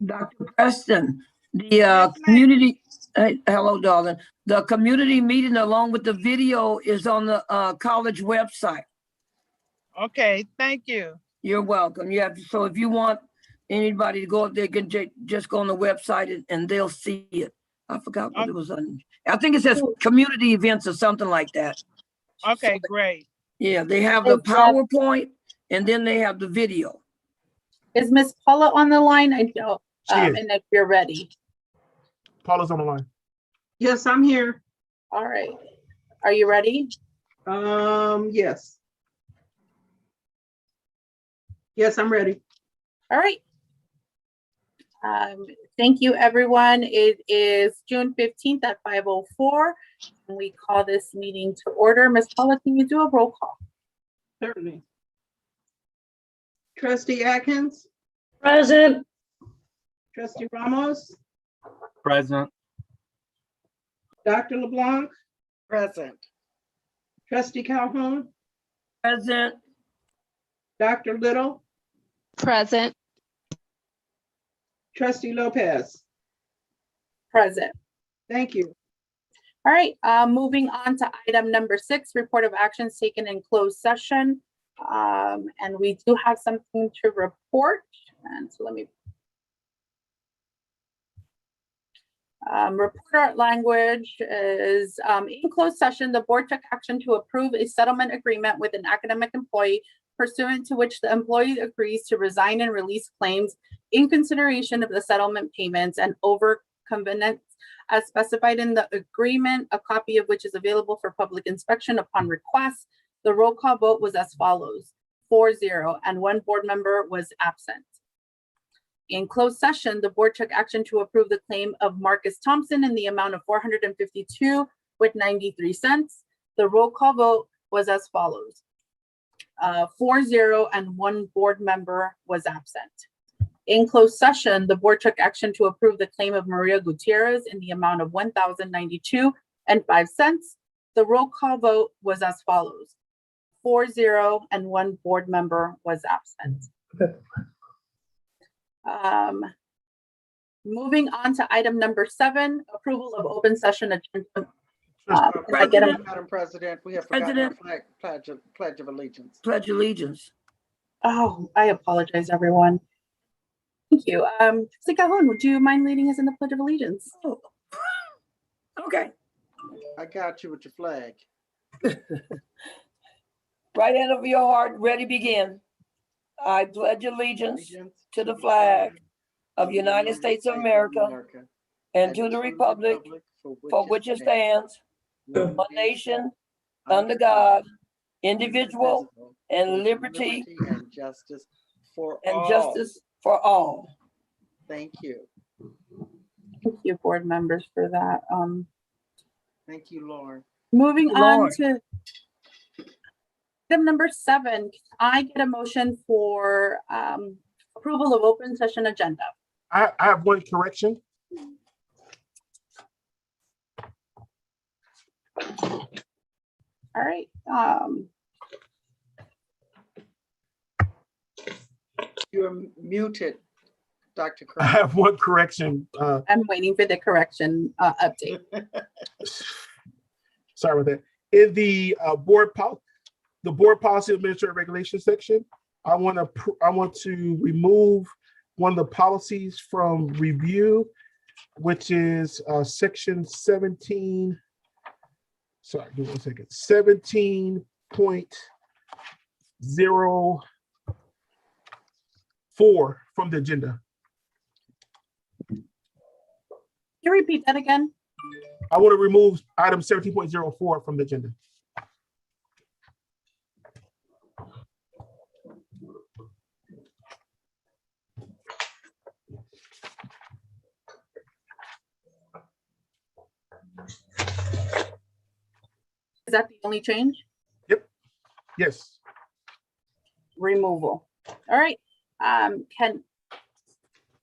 Dr. Preston, the Yes, ma'am. community, hello, darling. The community meeting along with the video is on the college website. Okay, thank you. You're welcome. You have, so if you want anybody to go up there, can just go on the website and they'll see it. I forgot what it was on. I think it says community events or something like that. Okay, So, great. yeah, they have the PowerPoint and then they have the video. Is Miss Paula on the line? I don't. She is. And if you're ready. Paula's on the line. Yes, I'm here. All right. Are you ready? Yes. Yes, I'm ready. All right. Thank you, everyone. It is June 15th at 5:04. And we call this meeting to order. Miss Paula, can you do a roll call? Certainly. Trustee Atkins, Present. Trustee Ramos, Present. Dr. LeBlanc, Present. Trustee Calhoun, Present. Dr. Little, Present. Trustee Lopez. Present. Thank you. All right, moving on to item number 6, report of actions taken in closed session. And we do have something to report. And so let me report language is in closed session, the board took action to approve a settlement agreement with an academic employee pursuant to which the employee agrees to resign and release claims in consideration of the settlement payments and over covenants as specified in the agreement, a copy of which is available for public inspection upon request. The roll call vote was as follows: 4-0, and 1 board member was absent. In closed session, the board took action to approve the claim of Marcus Thompson in the amount of $452.93. The roll call vote was as follows: 4-0, and 1 board member was absent. In closed session, the board took action to approve the claim of Maria Gutierrez in the amount of $1,092.05. The roll call vote was as follows: 4-0, and 1 board member was absent. Moving on to item number 7, approval of open session agenda. Can I get a Madam President, we have forgotten our pledge of allegiance. Pledge allegiance. Oh, I apologize, everyone. Thank you. Trustee Calhoun, would you mind leading us in the Pledge of Allegiance? Oh. Okay. I got you with your flag. Right hand over your heart, ready, begin. I pledge allegiance to the flag of the United States of America and to the republic for which it stands, one nation, under God, indivisible, and liberty and justice for and all. justice for all. Thank you. Thank you, board members, for that. Thank you, Lauren. Moving Thank you, on Lauren. to item number 7, can I get a motion for approval of open session agenda? I have one correction. All right. You're muted, Dr. I Crowe. have one correction. I'm waiting for the correction update. Sorry about that. In the board policy administrative regulation section, I want to remove one of the policies from review, which is section 17. Sorry, give me 1 second. 17.04 from the agenda. Can you repeat that again? I want to remove item 17.04 from the agenda. Is that the only change? Yep. Yes. Removal. All right. Can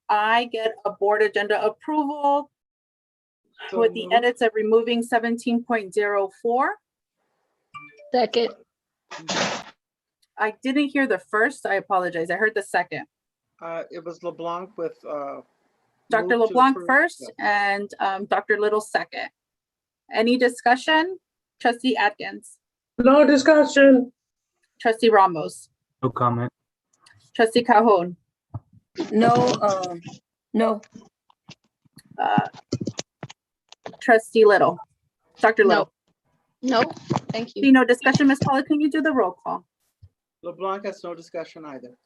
I get a board agenda approval So with the moved. edits of removing 17.04? Second. I didn't hear the first. I apologize. I heard the second. It was LeBlanc with Dr. Move to LeBlanc approve. first and Dr. Little second. Any discussion? Trustee Atkins, No discussion. Trustee Ramos, No comment. Trustee Calhoun, No, uh, Trustee Little, Dr. Little. No, thank you. See no discussion, Ms. Paula, can you do the roll call? LeBlanc has no discussion either.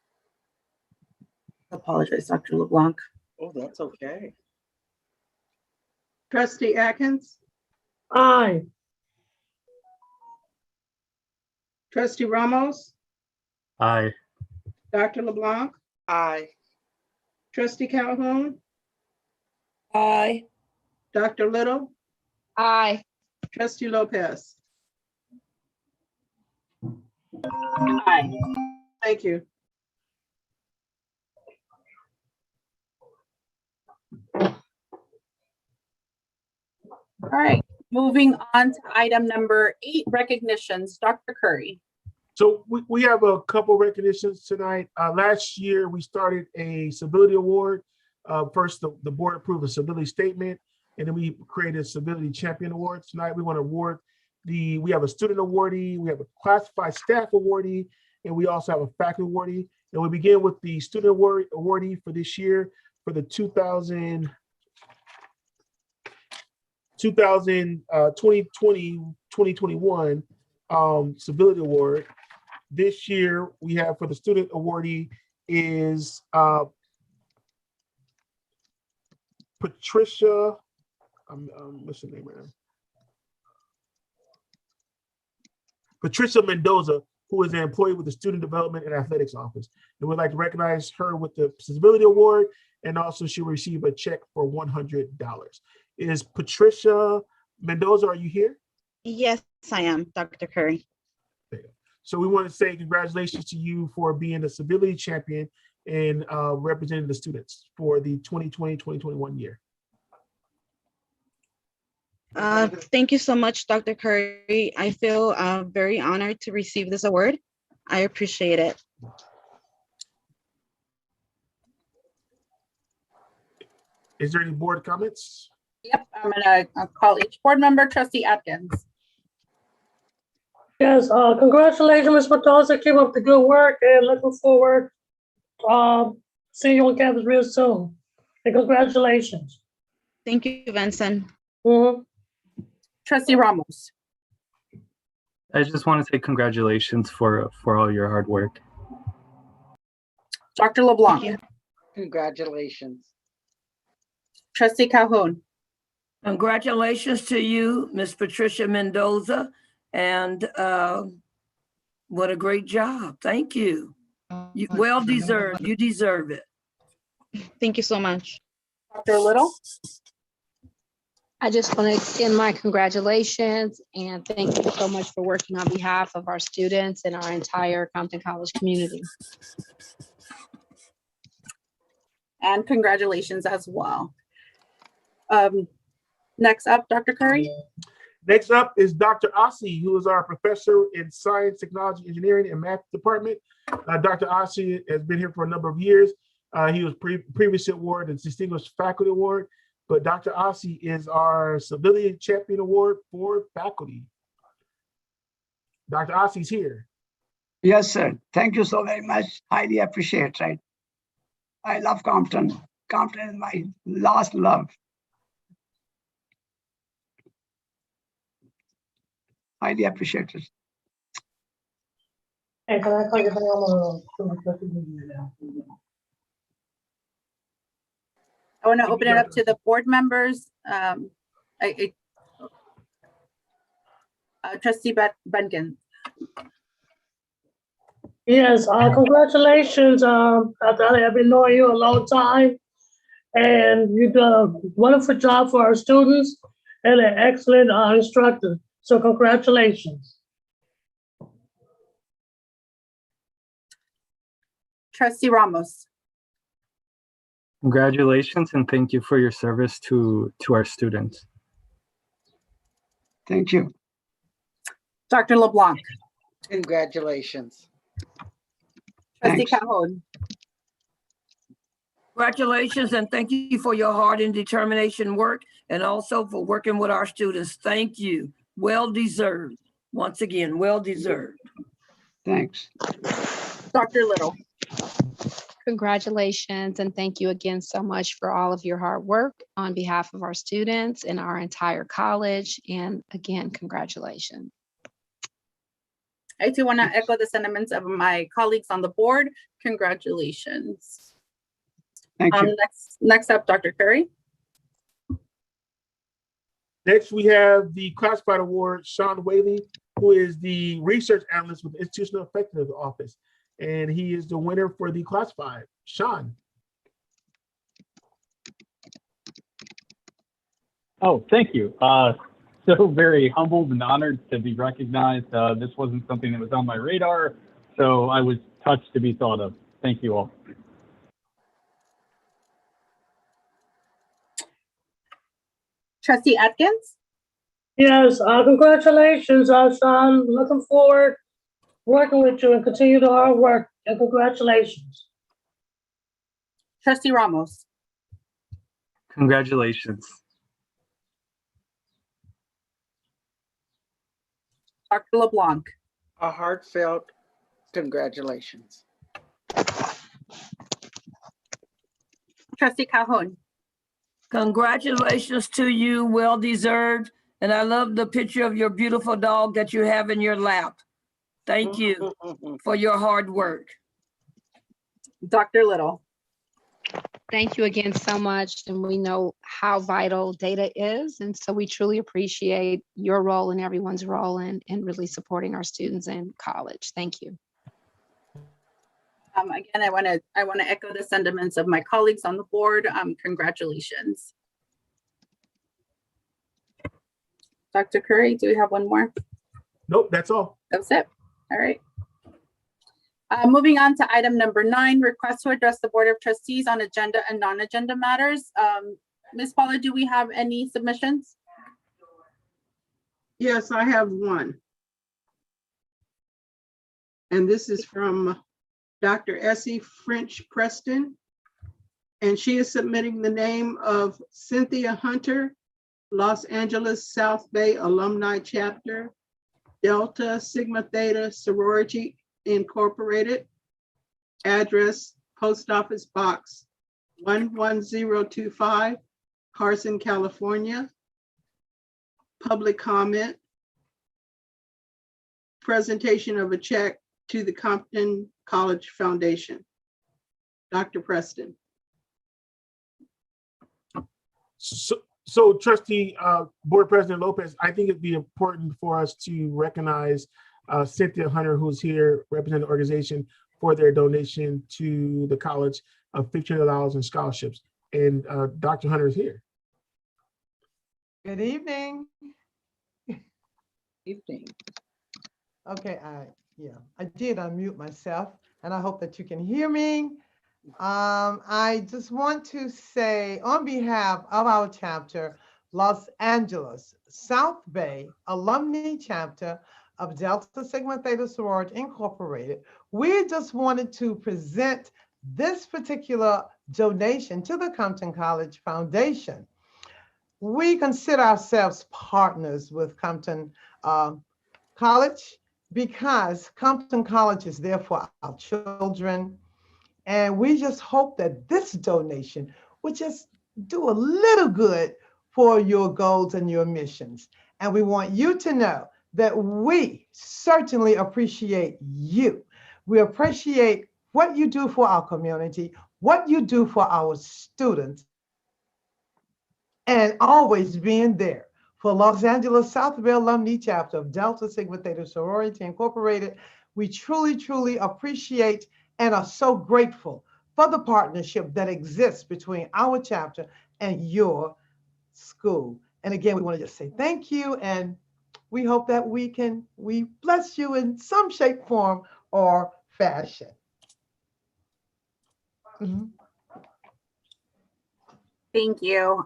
Apologize, Dr. LeBlanc. Oh, that's okay. Trustee Atkins, Aye. Trustee Ramos, Aye. Dr. LeBlanc, Aye. Trustee Calhoun, aye. Dr. Little, Aye. Trustee Lopez. Aye. Thank you. All right, moving on to item number 8, recognitions. Dr. Curry. So we have a couple recognitions tonight. Last year, we started a civility award. First, the board approved a civility statement, and then we created a civility champion award. Tonight, we want to award we have a student awardee, we have a classified staff awardee, and we also have a faculty awardee. And we begin with the student awardee for this year for the 2020-2021 civility award. This year we have for the student awardee is Patricia, I'm missing the name right now. Patricia Mendoza, who is an employee with the Student Development and Athletics Office. And we'd like to recognize her with the Civility Award, and also she will receive a check for $100. Is Patricia Mendoza, are you here? Yes, I am, Dr. Curry. So we want to say congratulations to you for being the civility champion and representing the students for the 2020-2021 year. Thank you so much, Dr. Curry. I feel very honored to receive this award. I appreciate it. Is there any board comments? Yep, I'm gonna call each board member. Trustee Atkins. Yes, congratulations, Ms. Mendoza. Keep up the good work and looking forward seeing you on campus real soon. And congratulations. Thank you, Vincent. Mhm. Trustee Ramos. I just want to say congratulations for all your hard work. Dr. LeBlanc. Thank you. Congratulations. Trustee Calhoun. Congratulations to you, Miss Patricia Mendoza, and what a great job. Thank you. Well deserved. You deserve it. Thank you so much. Dr. Little. I just want to extend my congratulations and thank you so much for working on behalf of our students and our entire Compton College community. And congratulations as well. Next up, Dr. Curry. Next up is Dr. Ossie, who is our professor in science, technology, engineering, and math department. Dr. Ossie has been here for a number of years. He was previously awarded the Distinguished Faculty Award, but Dr. Ossie is our Civility Champion Award for faculty. Dr. Ossie's here. Yes, sir. Thank you so very much. Highly appreciate, right? I love Compton. Compton is my last love. Highly appreciate it. Hey, can I call you now? I want to open it up to the board members. Trustee Benkin. Yes, congratulations. I've been knowing you a long time, and you've done a wonderful job for our students and an excellent instructor. So congratulations. Trustee Ramos. Congratulations and thank you for your service to our students. Thank you. Dr. LeBlanc. Congratulations. Trustee Thanks. Calhoun. Congratulations and thank you for your hard and determination work and also for working with our students. Thank you. Well deserved. Once again, well deserved. Thanks. Dr. Little. Congratulations and thank you again so much for all of your hard work on behalf of our students and our entire college. And again, congratulations. I do want to echo the sentiments of my colleagues on the board. Congratulations. Thank you. Next up, Dr. Curry. Next, we have the classified award, Sean Whaley, who is the research analyst with the Institutional Effectiveness Office. And he is the winner for the classified. Sean. Oh, thank you. So very humbled and honored to be recognized. This wasn't something that was on my radar, so I was touched to be thought of. Thank you all. Trustee Atkins. Yes, congratulations, Sean. Looking forward working with you and continue the hard work. And congratulations. Trustee Ramos. Congratulations. Dr. LeBlanc. A heartfelt congratulations. Trustee Calhoun. Congratulations to you, well deserved. And I love the picture of your beautiful dog that you have in your lap. Thank you for your hard work. Dr. Little. Thank you again so much. And we know how vital data is. And so we truly appreciate your role and everyone's role in really supporting our students in college. Thank you. Again, I want to echo the sentiments of my colleagues on the board. Congratulations. Dr. Curry, do we have one more? Nope, that's all. That's it. All right. Moving on to item number 9, request to address the Board of Trustees on agenda and non-agenda matters. Ms. Paula, do we have any submissions? Yes, I have one. And this is from Dr. Essie French Preston. And she is submitting the name of Cynthia Hunter, Los Angeles South Bay Alumni Chapter, Delta Sigma Theta Sorority Incorporated, address Post Office Box 11025, Carson, California. Public comment, presentation of a check to the Compton College Foundation. Dr. Preston. So Trustee Board President Lopez, I think it'd be important for us to recognize Cynthia Hunter, who's here representing the organization, for their donation to the college of $1,500 in scholarships. And Dr. Hunter is here. Good evening. Evening. Okay, I did unmute myself and I hope that you can hear me. I just want to say on behalf of our chapter, Los Angeles South Bay Alumni Chapter of Delta Sigma Theta Sorority Incorporated, we just wanted to present this particular donation to the Compton College Foundation. We consider ourselves partners with Compton College because Compton College is there for our children. And we just hope that this donation will just do a little good for your goals and your missions. And we want you to know that we certainly appreciate you. We appreciate what you do for our community, what you do for our students, and always being there for Los Angeles South Bay Alumni Chapter of Delta Sigma Theta Sorority Incorporated. We truly, truly appreciate and are so grateful for the partnership that exists between our chapter and your school. And again, we want to just say thank you, and we hope that we bless you in some shape, form, or fashion. Thank you.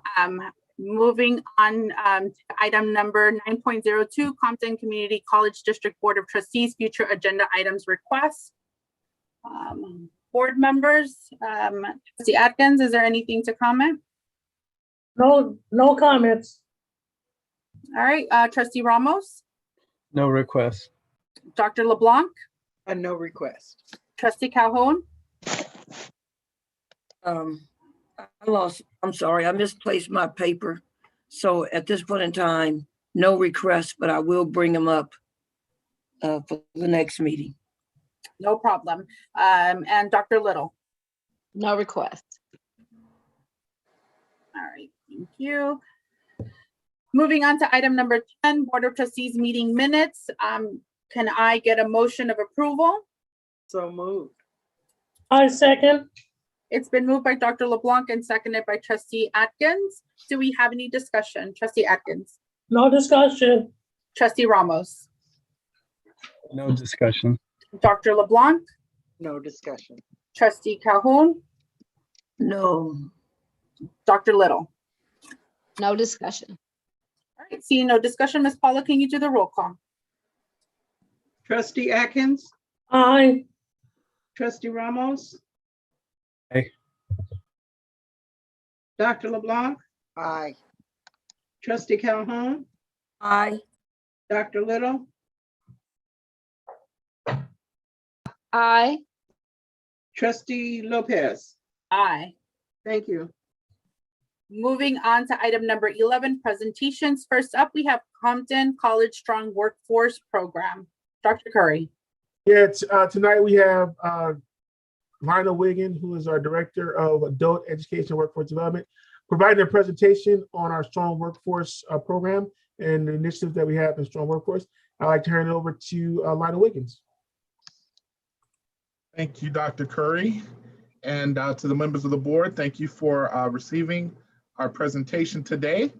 Moving on to item number 9.02, Compton Community College District Board of Trustees Future Agenda Items Request. Board members, Trustee Atkins, is there anything to comment? No, no comments. All right, Trustee Ramos, No request. Dr. LeBlanc, No request. Trustee Calhoun, I'm sorry, I misplaced my paper. So at this point in time, no requests, but I will bring them up for the next meeting. no problem. And Dr. Little. No request. All right, thank you. Moving on to item number 10, Board of Trustees meeting minutes. Can I get a motion of approval? So moved. I second. It's been moved by Dr. LeBlanc and seconded by Trustee Atkins. Do we have any discussion? Trustee Atkins, No discussion. Trustee Ramos, No discussion. Dr. LeBlanc, No discussion. Trustee Calhoun, No. Dr. Little. No discussion. All right, seeing no discussion, Ms. Paula, can you do the roll call? Trustee Atkins, Aye. Trustee Ramos. Aye. Dr. LeBlanc, Aye. Trustee Calhoun, Aye. Dr. Little, Aye. Trustee Lopez. Aye. Thank you. Moving on to item number 11, presentations. First up, we have Compton College Strong Workforce Program. Dr. Curry. Yeah, tonight we have Lionel Wiggin, who is our Director of Adult Education and Workforce Development, providing a presentation on our Strong Workforce program and the initiatives that we have in Strong Workforce. I'd like to turn it over to Lionel Wiggins. Thank you, Dr. Curry. And to the members of the board, thank you for receiving our presentation today.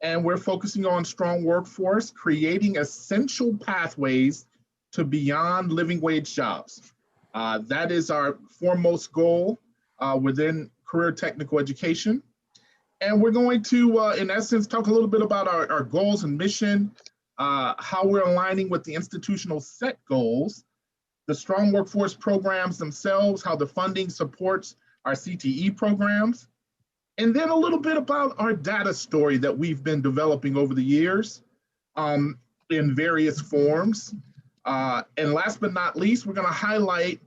And we're focusing on strong workforce, creating essential pathways to beyond living wage jobs. That is our foremost goal within career technical education. And we're going to, in essence, talk a little bit about our goals and mission, how we're aligning with the institutional set goals, the strong workforce programs themselves, how the funding supports our CTE programs, and then a little bit about our data story that we've been developing over the years in various forms. And last but not least, we're going to highlight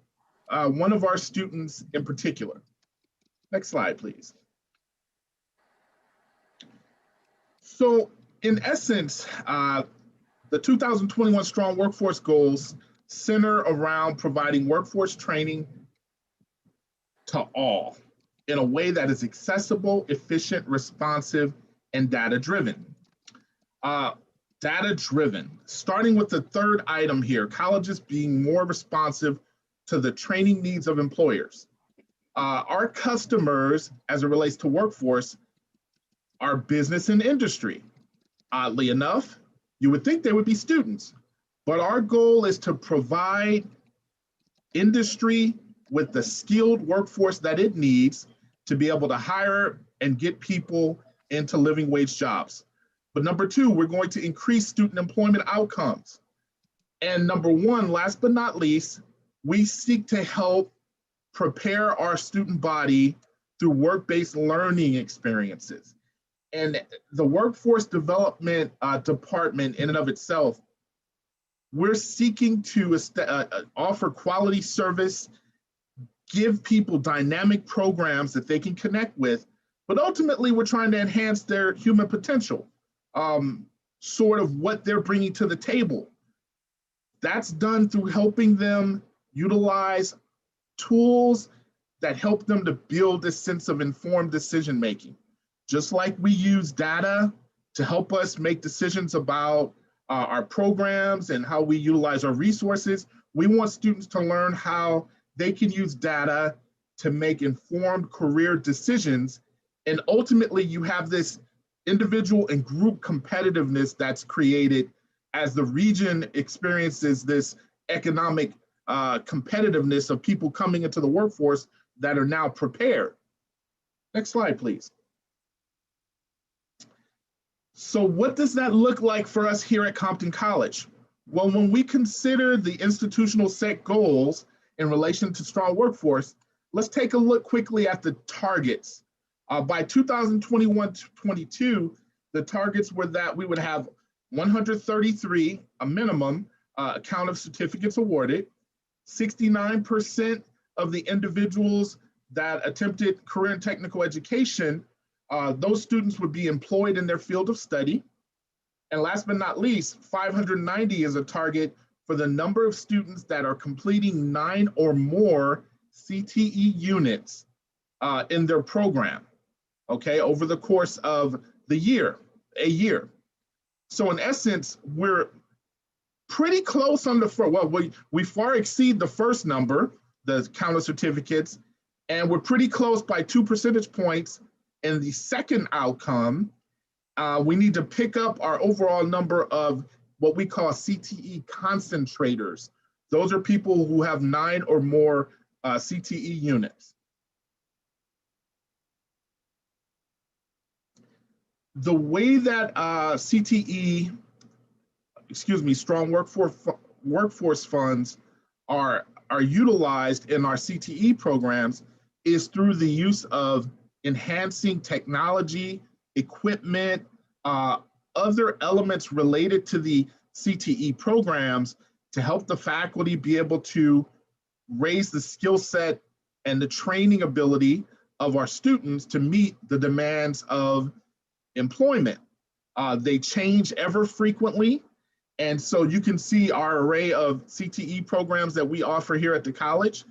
one of our students in particular. Next slide, please. So in essence, the 2021 Strong Workforce Goals center around providing workforce training to all in a way that is accessible, efficient, responsive, and data-driven. Data-driven, starting with the third item here, colleges being more responsive to the training needs of employers. Our customers, as it relates to workforce, are business and industry. Oddly enough, you would think they would be students, but our goal is to provide industry with the skilled workforce that it needs to be able to hire and get people into living wage jobs. But number two, we're going to increase student employment outcomes. And number one, last but not least, we seek to help prepare our student body through work-based learning experiences. And the workforce development department in and of itself, we're seeking to offer quality service, give people dynamic programs that they can connect with, but ultimately we're trying to enhance their human potential, sort of what they're bringing to the table. That's done through helping them utilize tools that help them to build this sense of informed decision-making. Just like we use data to help us make decisions about our programs and how we utilize our resources, we want students to learn how they can use data to make informed career decisions. And ultimately, you have this individual and group competitiveness that's created as the region experiences this economic competitiveness of people coming into the workforce that are now prepared. Next slide, please. So what does that look like for us here at Compton College? Well, when we consider the institutional set goals in relation to strong workforce, let's take a look quickly at the targets. By 2021-22, the targets were that we would have 133, a minimum, count of certificates awarded, 69% of the individuals that attempted career and technical education, those students would be employed in their field of study. And last but not least, 590 is a target for the number of students that are completing 9 or more CTE units in their program, okay, over the course of the year, a year. So in essence, we're pretty close on the first, well, we far exceed the first number, the count of certificates, and we're pretty close by 2 percentage points in the second outcome. We need to pick up our overall number of what we call CTE concentrators. Those are people who have 9 or more CTE units. The way that CTE, strong workforce funds are utilized in our CTE programs is through the use of enhancing technology, equipment, other elements related to the CTE programs to help the faculty be able to raise the skill set and the training ability of our students to meet the demands of employment. They change ever frequently. And so you can see our array of CTE programs that we offer here at the college,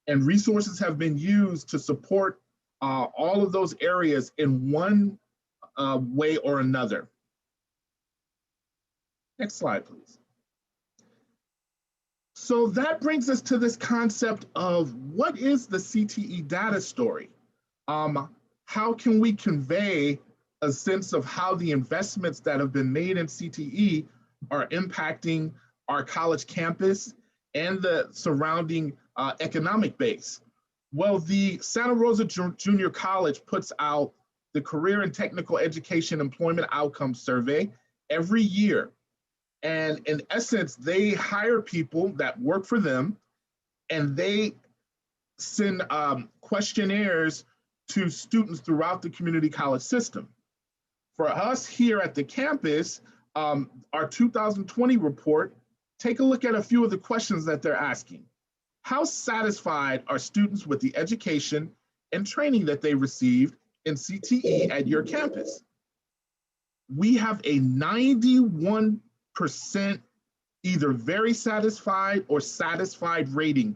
and resources have been used to support all of those areas in one way or another. Next slide, please. So that brings us to this concept of what is the CTE data story? How can we convey a sense of how the investments that have been made in CTE are impacting our college campus and the surrounding economic base? Well, the Santa Rosa Junior College puts out the Career and Technical Education Employment Outcomes Survey every year. And in essence, they hire people that work for them, and they send questionnaires to students throughout the community college system. For us here at the campus, our 2020 report, take a look at a few of the questions that they're asking. How satisfied are students with the education and training that they received in CTE at your campus? We have a 91% either very satisfied or satisfied rating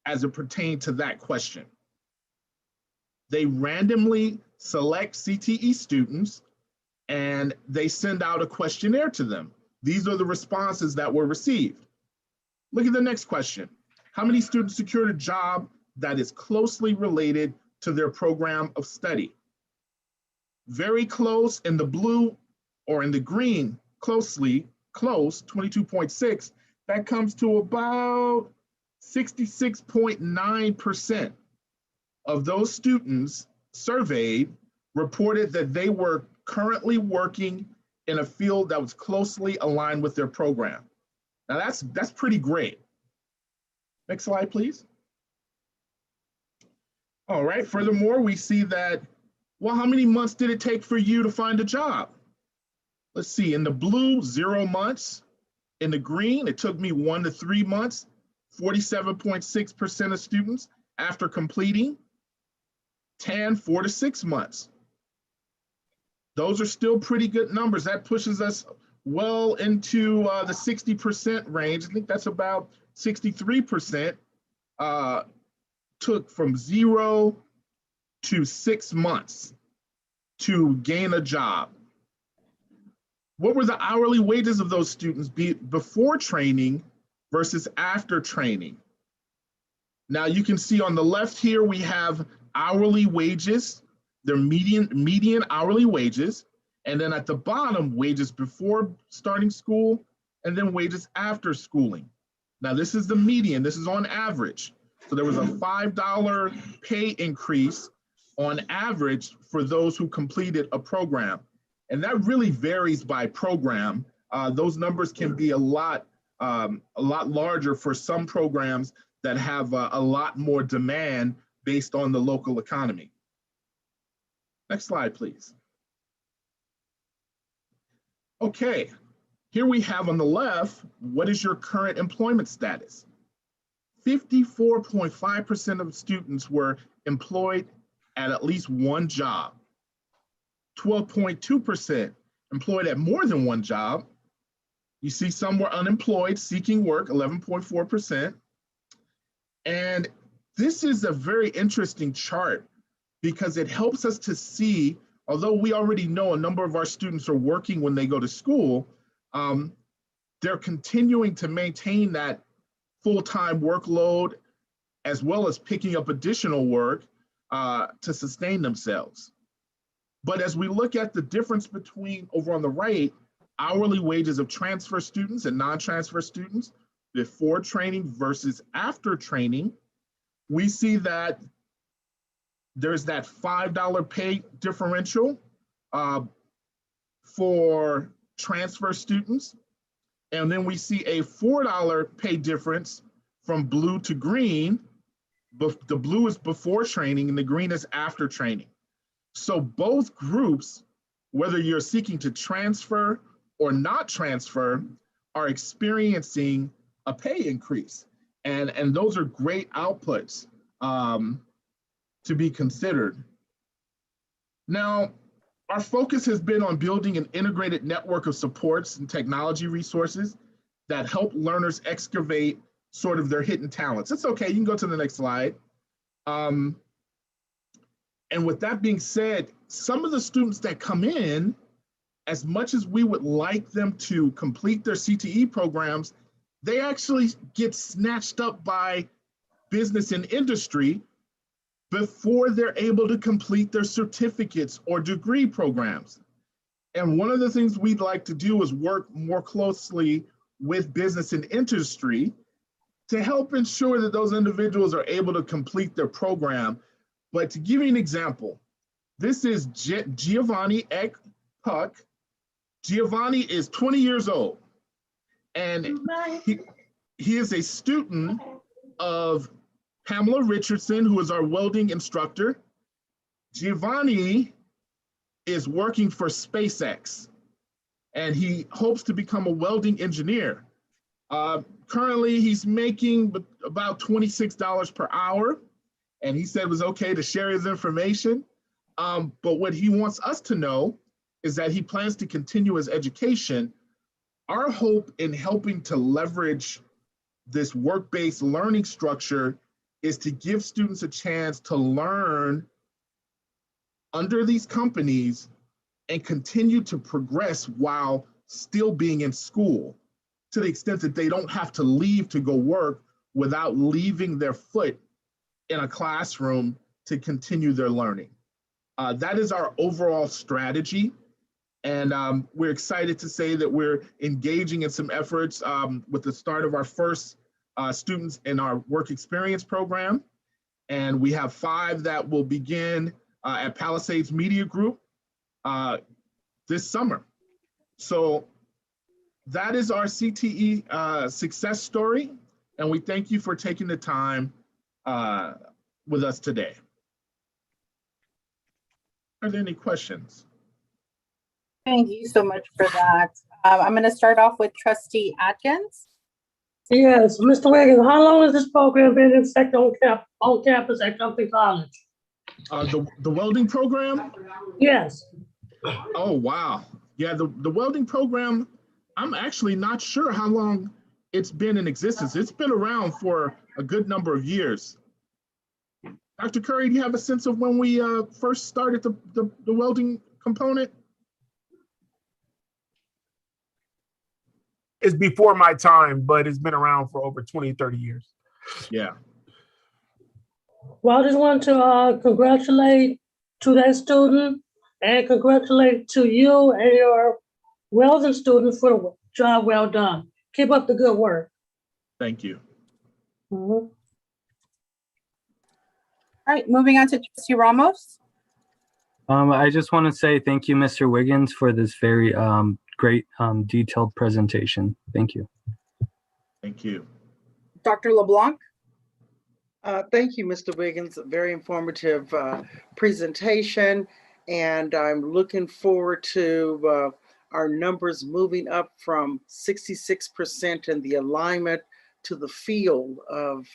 as it pertains to that question. They randomly select CTE students and they send out a questionnaire to them. These are the responses that were received. Look at the next question. How many students secured a job that is closely related to their program of study? Very close in the blue or in the green, close, 22.6, that comes to about 66.9% of those students surveyed reported that they were currently working in a field that was closely aligned with their program. Now that's pretty great. Next slide, please. All right, furthermore, we see that, well, how many months did it take for you to find a job? Let's see, in the blue, 0 months. In the green, it took me 1 to 3 months, 47.6% of students after completing. Tan, 4 to 6 months. Those are still pretty good numbers. That pushes us well into the 60% range. I think that's about 63%. Took from 0 to 6 months to gain a job. What were the hourly wages of those students before training versus after training? Now you can see on the left here, we have hourly wages, their median hourly wages, and then at the bottom, wages before starting school, and then wages after schooling. Now this is the median, this is on average. So there was a $5 pay increase on average for those who completed a program. And that really varies by program. Those numbers can be a lot larger for some programs that have a lot more demand based on the local economy. Next slide, please. Okay, here we have on the left, what is your current employment status? 54.5% of students were employed at least one job. 12.2% employed at more than one job. You see some were unemployed, seeking work, 11.4%. And this is a very interesting chart because it helps us to see, although we already know a number of our students are working when they go to school, they're continuing to maintain that full-time workload as well as picking up additional work to sustain themselves. But as we look at the difference between, over on the right, hourly wages of transfer students and non-transfer students before training versus after training, we see that there's that $5 pay differential for transfer students. And then we see a $4 pay difference from blue to green. The blue is before training and the green is after training. So both groups, whether you're seeking to transfer or not transfer, are experiencing a pay increase. And those are great outputs to be considered. Now, our focus has been on building an integrated network of supports and technology resources that help learners excavate sort of their hidden talents. It's okay, you can go to the next slide. And with that being said, some of the students that come in, as much as we would like them to complete their CTE programs, they actually get snatched up by business and industry before they're able to complete their certificates or degree programs. And one of the things we'd like to do is work more closely with business and industry to help ensure that those individuals are able to complete their program. But to give you an example, this is Giovanni Puck. Giovanni is 20 years old, and he is a student of Pamela Richardson, who is our welding instructor. Giovanni is working for SpaceX, and he hopes to become a welding engineer. Currently, he's making about $26 per hour, and he said it was okay to share his information. But what he wants us to know is that he plans to continue his education. Our hope in helping to leverage this work-based learning structure is to give students a chance to learn under these companies and continue to progress while still being in school, to the extent that they don't have to leave to go work without leaving their foot in a classroom to continue their learning. That is our overall strategy. And we're excited to say that we're engaging in some efforts with the start of our first students in our work experience program. And we have 5 that will begin at Palisades Media Group this summer. So that is our CTE success story. And we thank you for taking the time with us today. Are there any questions? Thank you so much for that. I'm going to start off with Trustee Atkins. Yes, Mr. Wiggins, how long has this program been in effect on campus at Compton College? The welding program? Yes. Oh, wow. Yeah, the welding program, I'm actually not sure how long it's been in existence. It's been around for a good number of years. Dr. Curry, do you have a sense of when we first started the welding component? It's before my time, but it's been around for over 20, 30 years. Yeah. Well, I just want to congratulate to that student and congratulate to you and your welding students for the job well done. Keep up the good work. Thank you. Mhm. All right, moving on to Trustee Ramos. I just want to say thank you, Mr. Wiggins, for this very great detailed presentation. Thank you. Thank you. Dr. LeBlanc. Thank you, Mr. Wiggins. A very informative presentation, and I'm looking forward to our numbers moving up from 66% in the alignment to the field of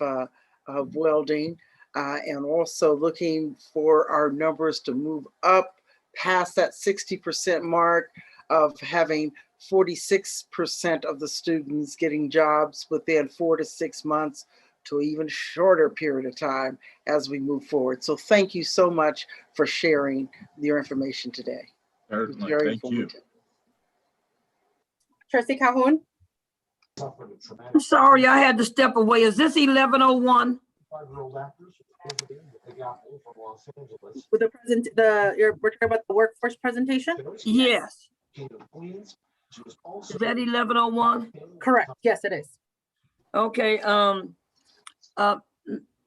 welding, and also looking for our numbers to move up past that 60% mark of having 46% of the students getting jobs within 4 to 6 months to an even shorter period of time as we move forward. So thank you so much for sharing your information today. Certainly. Very Thank you. informative. Trustee Calhoun? I'm sorry, I had to step away. Is this 1101? With the we're talking about the workforce presentation? Yes. Is that 1101? Correct. Yes, it is. Okay.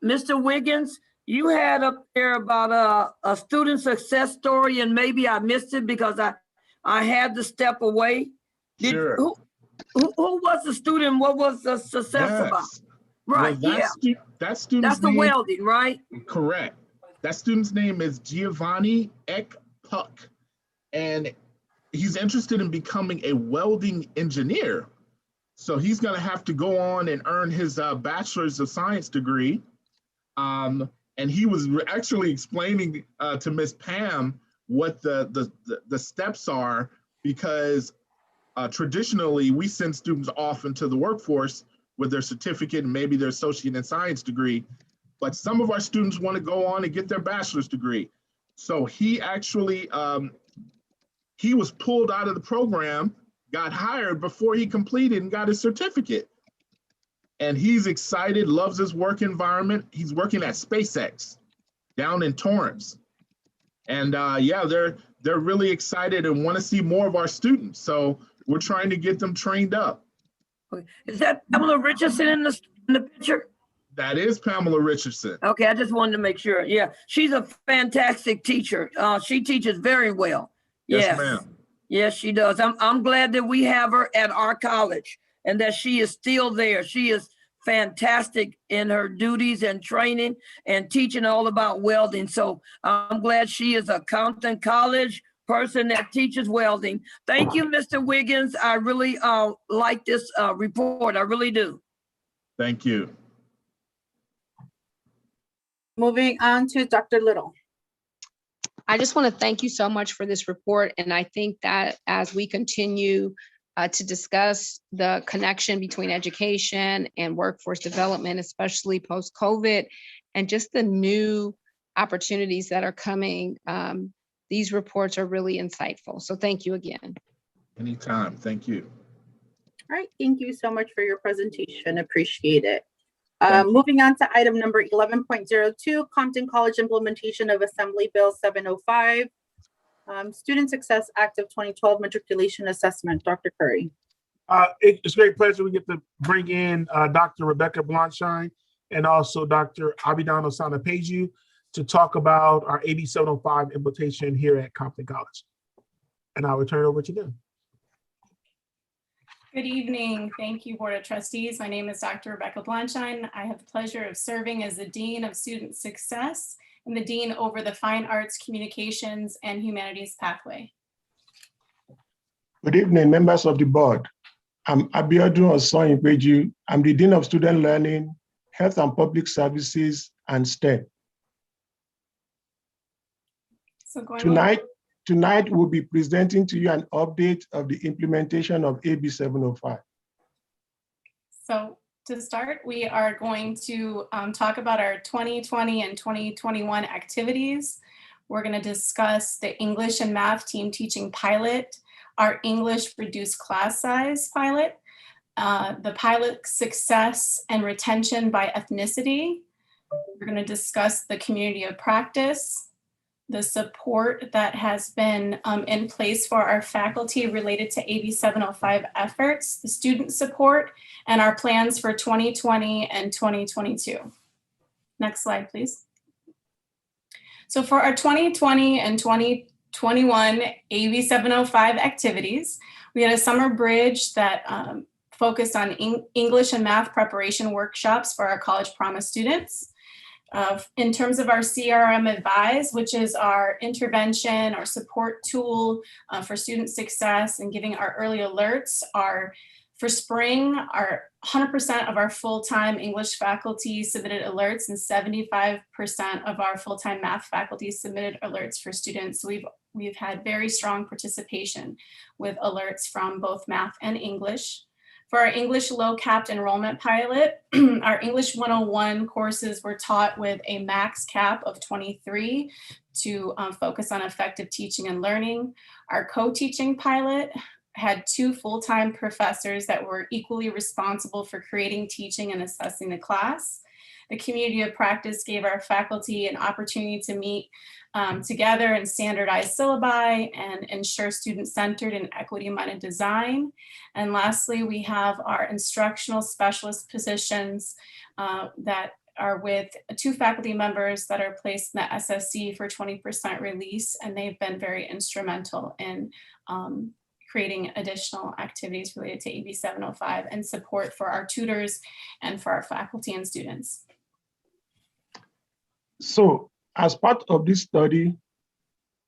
Mr. Wiggins, you had up there about a student success story, and maybe I missed it because I had to step away. Sure. Who was the student? What was the success about? Right. Well, Yeah. that student's That's the name, welding, right? correct. That student's name is Giovanni Ekpuck, and he's interested in becoming a welding engineer. So he's going to have to go on and earn his bachelor's of science degree. And he was actually explaining to Miss Pam what the steps are, because traditionally we send students off into the workforce with their certificate and maybe their associate in science degree. But some of our students want to go on and get their bachelor's degree. So he actually, he was pulled out of the program, got hired before he completed and got his certificate. And he's excited, loves his work environment. He's working at SpaceX down in Torrance. And yeah, they're really excited and want to see more of our students. So we're trying to get them trained up. Okay. Is that Pamela Richardson in the picture? That is Pamela Richardson. Okay, I just wanted to make sure. Yeah, she's a fantastic teacher. She teaches very well. Yes, ma'am. Yes, she does. I'm glad that we have her at our college and that she is still there. She is fantastic in her duties and training and teaching all about welding. So I'm glad she is a Compton College person that teaches welding. Thank you, Mr. Wiggins. I really like this report. I really do. Thank you. Moving on to Dr. Little. I just want to thank you so much for this report. And I think that as we continue to discuss the connection between education and workforce development, especially post-COVID, and just the new opportunities that are coming, these reports are really insightful. So thank you again. Anytime. Thank you. All right, thank you so much for your presentation. Appreciate it. Thank you. Moving on to item number 11.02, Compton College implementation of Assembly Bill 705, Student Success Act of 2012 matriculation assessment. Dr. Curry. It's a great pleasure we get to bring in Dr. Rebecca Blanchine and also Dr. Abidan Osana-Peju to talk about our AB705 implementation here at Compton College. And I will turn it over to them. Good evening. Thank you, Board of Trustees. My name is Dr. Rebecca Blanchine. I have the pleasure of serving as the Dean of Student Success and the Dean over the Fine Arts, Communications, and Humanities pathway. Good evening, members of the board. I'm Abiodun Osana-Peju. I'm the Dean of Student Learning, Health and Public Services, and STEM. So Tonight, we'll be presenting to you an update of the implementation of AB705. So to start, we are going to talk about our 2020 and 2021 activities. We're going to discuss the English and Math Team Teaching Pilot, our English Reduced Class Size Pilot, the pilot success and retention by ethnicity. We're going to discuss the community of practice, the support that has been in place for our faculty related to AB705 efforts, the student support, and our plans for 2020 and 2022. Next slide, please. So for our 2020 and 2021 AB705 activities, we had a summer bridge that focused on English and math preparation workshops for our College Promise students. In terms of our CRM Advise, which is our intervention or support tool for student success and giving our early alerts, for spring, 100% of our full-time English faculty submitted alerts and 75% of our full-time math faculty submitted alerts for students. So we've had very strong participation with alerts from both math and English. For our English low capped enrollment pilot, our English 101 courses were taught with a max cap of 23 to focus on effective teaching and learning. Our co-teaching pilot had 2 full-time professors that were equally responsible for creating, teaching, and assessing the class. The community of practice gave our faculty an opportunity to meet together and standardize syllabi and ensure student-centered and equity-minded design. And lastly, we have our instructional specialist positions that are with 2 faculty members that are placed in the SSC for 20% release, and they've been very instrumental in creating additional activities related to AB705 and support for our tutors and for our faculty and students. So as part of this study,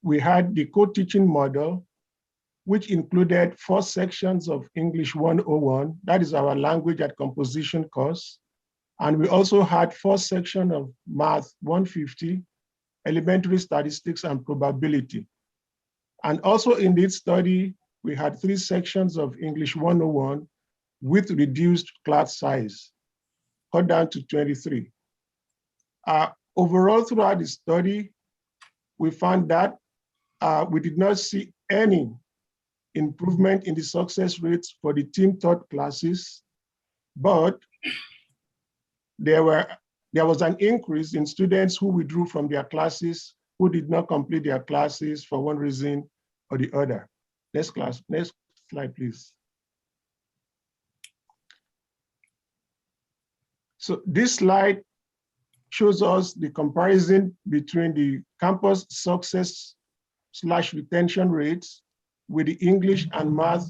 we had the co-teaching model, which included 4 sections of English 101, that is our language and composition course. And we also had 4 sections of Math 150, elementary statistics and probability. And also in this study, we had 3 sections of English 101 with reduced class size, cut down to 23. Overall, throughout the study, we found that we did not see any improvement in the success rates for the team taught classes, but there was an increase in students who withdrew from their classes, who did not complete their classes for one reason or the other. Next slide, please. So this slide shows us the comparison between the campus success/retention rates with the English and math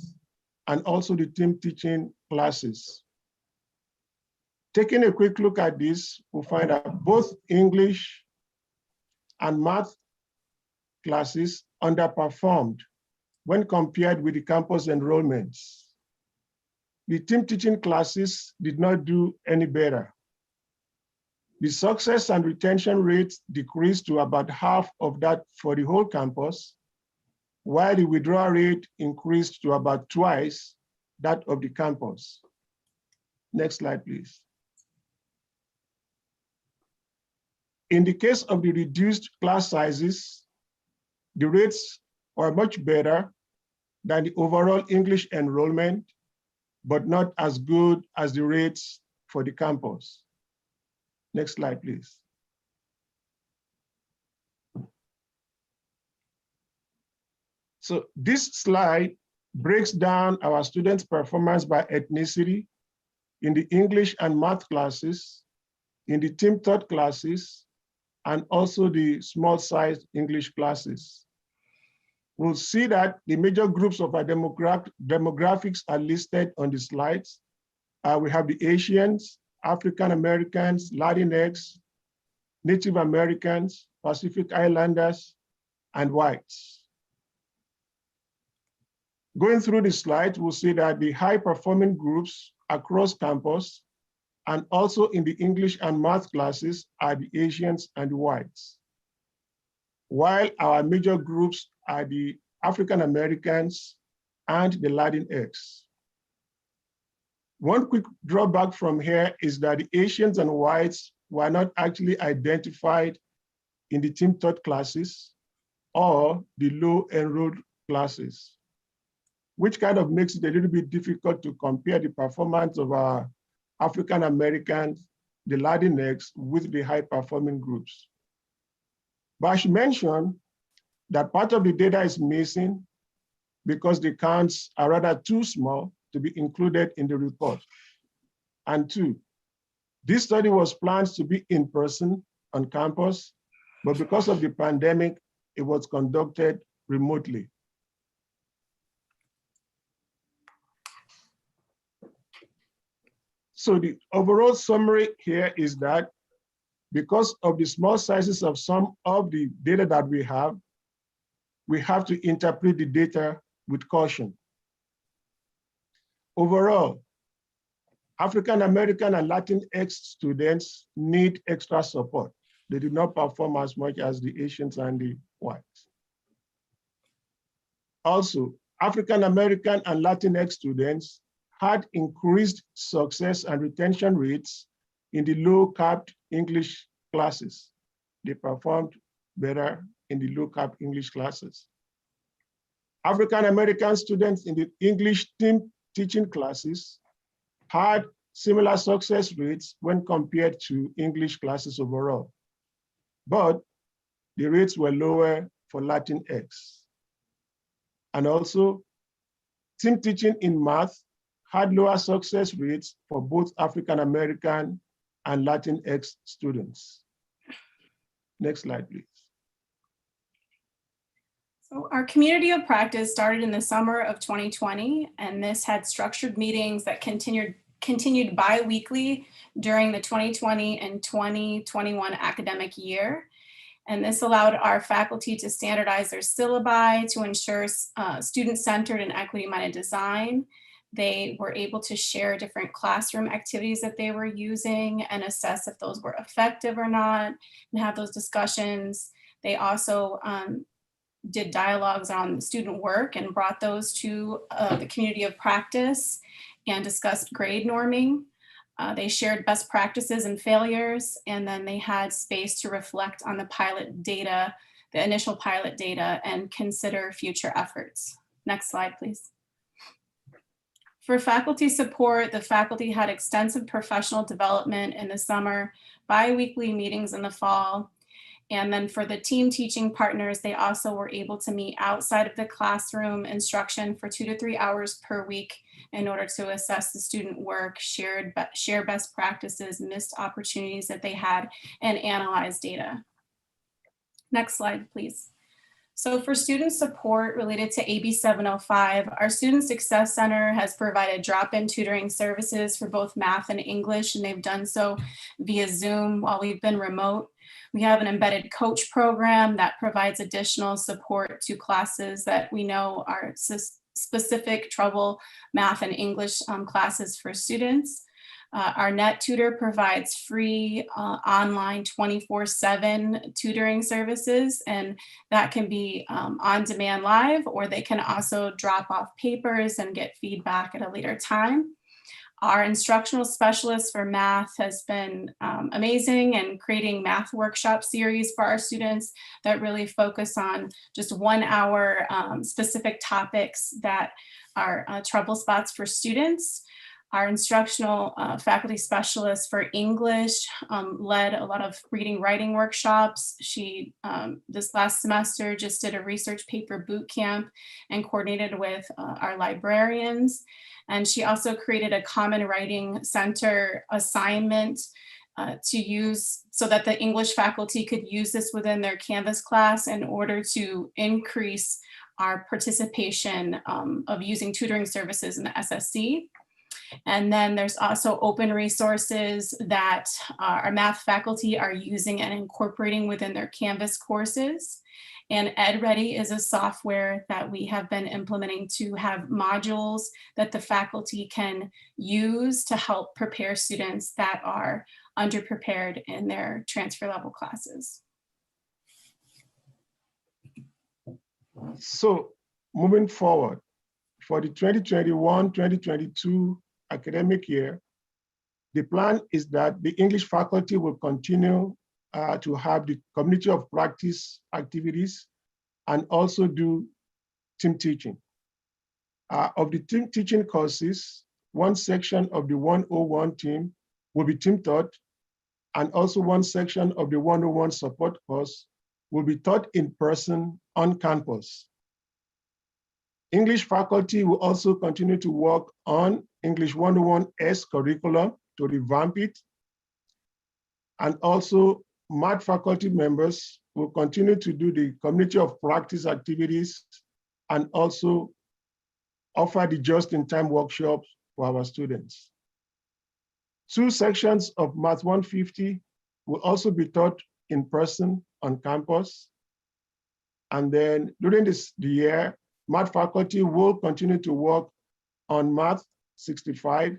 and also the team teaching classes. Taking a quick look at this, we'll find that both English and math classes underperformed when compared with the campus enrollments. The team teaching classes did not do any better. The success and retention rates decreased to about half of that for the whole campus, while the withdrawal rate increased to about twice that of the campus. Next slide, please. In the case of the reduced class sizes, the rates are much better than the overall English enrollment, but not as good as the rates for the campus. Next slide, please. So this slide breaks down our students' performance by ethnicity in the English and math classes, in the team taught classes, and also the small-sized English classes. We'll see that the major groups of our demographics are listed on the slides. We have the Asians, African Americans, Latinx, Native Americans, Pacific Islanders, and whites. Going through the slides, we'll see that the high-performing groups across campus and also in the English and math classes are the Asians and the whites, while our major groups are the African Americans and the Latinx. One quick drawback from here is that the Asians and whites were not actually identified in the team taught classes or the low enrolled classes, which kind of makes it a little bit difficult to compare the performance of our African Americans, the Latinx, with the high performing groups. But I should mention that part of the data is missing because the counts are rather too small to be included in the report. And 2, this study was planned to be in person on campus, but because of the pandemic, it was conducted remotely. So the overall summary here is that Because of the small sizes of some of the data that we have to interpret the data with caution. Overall, African American and Latinx students need extra support. They did not perform as much as the Asians and the whites. Also, African American and Latinx students had increased success and retention rates in the low-capped English classes. They performed better in the low-capped English classes. African American students in the English team teaching classes had similar success rates when compared to English classes overall, but the rates were lower for Latinx. And also, team teaching in math had lower success rates for both African American and Latinx students. Next slide, please. So our community of practice started in the summer of 2020, and this had structured meetings that continued bi-weekly during the 2020 and 2021 academic year. And this allowed our faculty to standardize their syllabi to ensure student-centered and equity-minded design. They were able to share different classroom activities that they were using and assess if those were effective or not, and have those discussions. They also did dialogues on student work and brought those to the community of practice and discussed grade norming. They shared best practices and failures, and then they had space to reflect on the pilot data, the initial pilot data, and consider future efforts. Next slide, please. For faculty support, the faculty had extensive professional development in the summer, bi-weekly meetings in the fall. And then for the team teaching partners, they also were able to meet outside of the classroom instruction for 2 to 3 hours per week in order to assess the student work, share best practices, missed opportunities that they had, and analyze data. Next slide, please. So for student support related to AB705, our Student Success Center has provided drop-in tutoring services for both math and English, and they've done so via Zoom while we've been remote. We have an embedded coach program that provides additional support to classes that we know are specific trouble math and English classes for students. Our Net Tutor provides free online 24/7 tutoring services, and that can be on demand live, or they can also drop off papers and get feedback at a later time. Our instructional specialist for math has been amazing in creating math workshop series for our students that really focus on just 1 hour specific topics that are trouble spots for students. Our instructional faculty specialist for English led a lot of reading writing workshops. She, this last semester, just did a research paper boot camp and coordinated with our librarians. And she also created a common writing center assignment to use so that the English faculty could use this within their Canvas class in order to increase our participation of using tutoring services in the SSC. And then there's also open resources that our math faculty are using and incorporating within their Canvas courses. And EdReady is a software that we have been implementing to have modules that the faculty can use to help prepare students that are underprepared in their transfer level classes. So moving forward, for the 2021-2022 academic year, the plan is that the English faculty will continue to have the community of practice activities and also do team teaching. Of the team teaching courses, one section of the 101 team will be team taught, and also one section of the 101 support course will be taught in person on campus. English faculty will also continue to work on English 101S curriculum to revamp it. And also math faculty members will continue to do the community of practice activities and also offer the just-in-time workshops for our students. 2 sections of Math 150 will also be taught in person on campus. And then during the year, math faculty will continue to work on Math 65,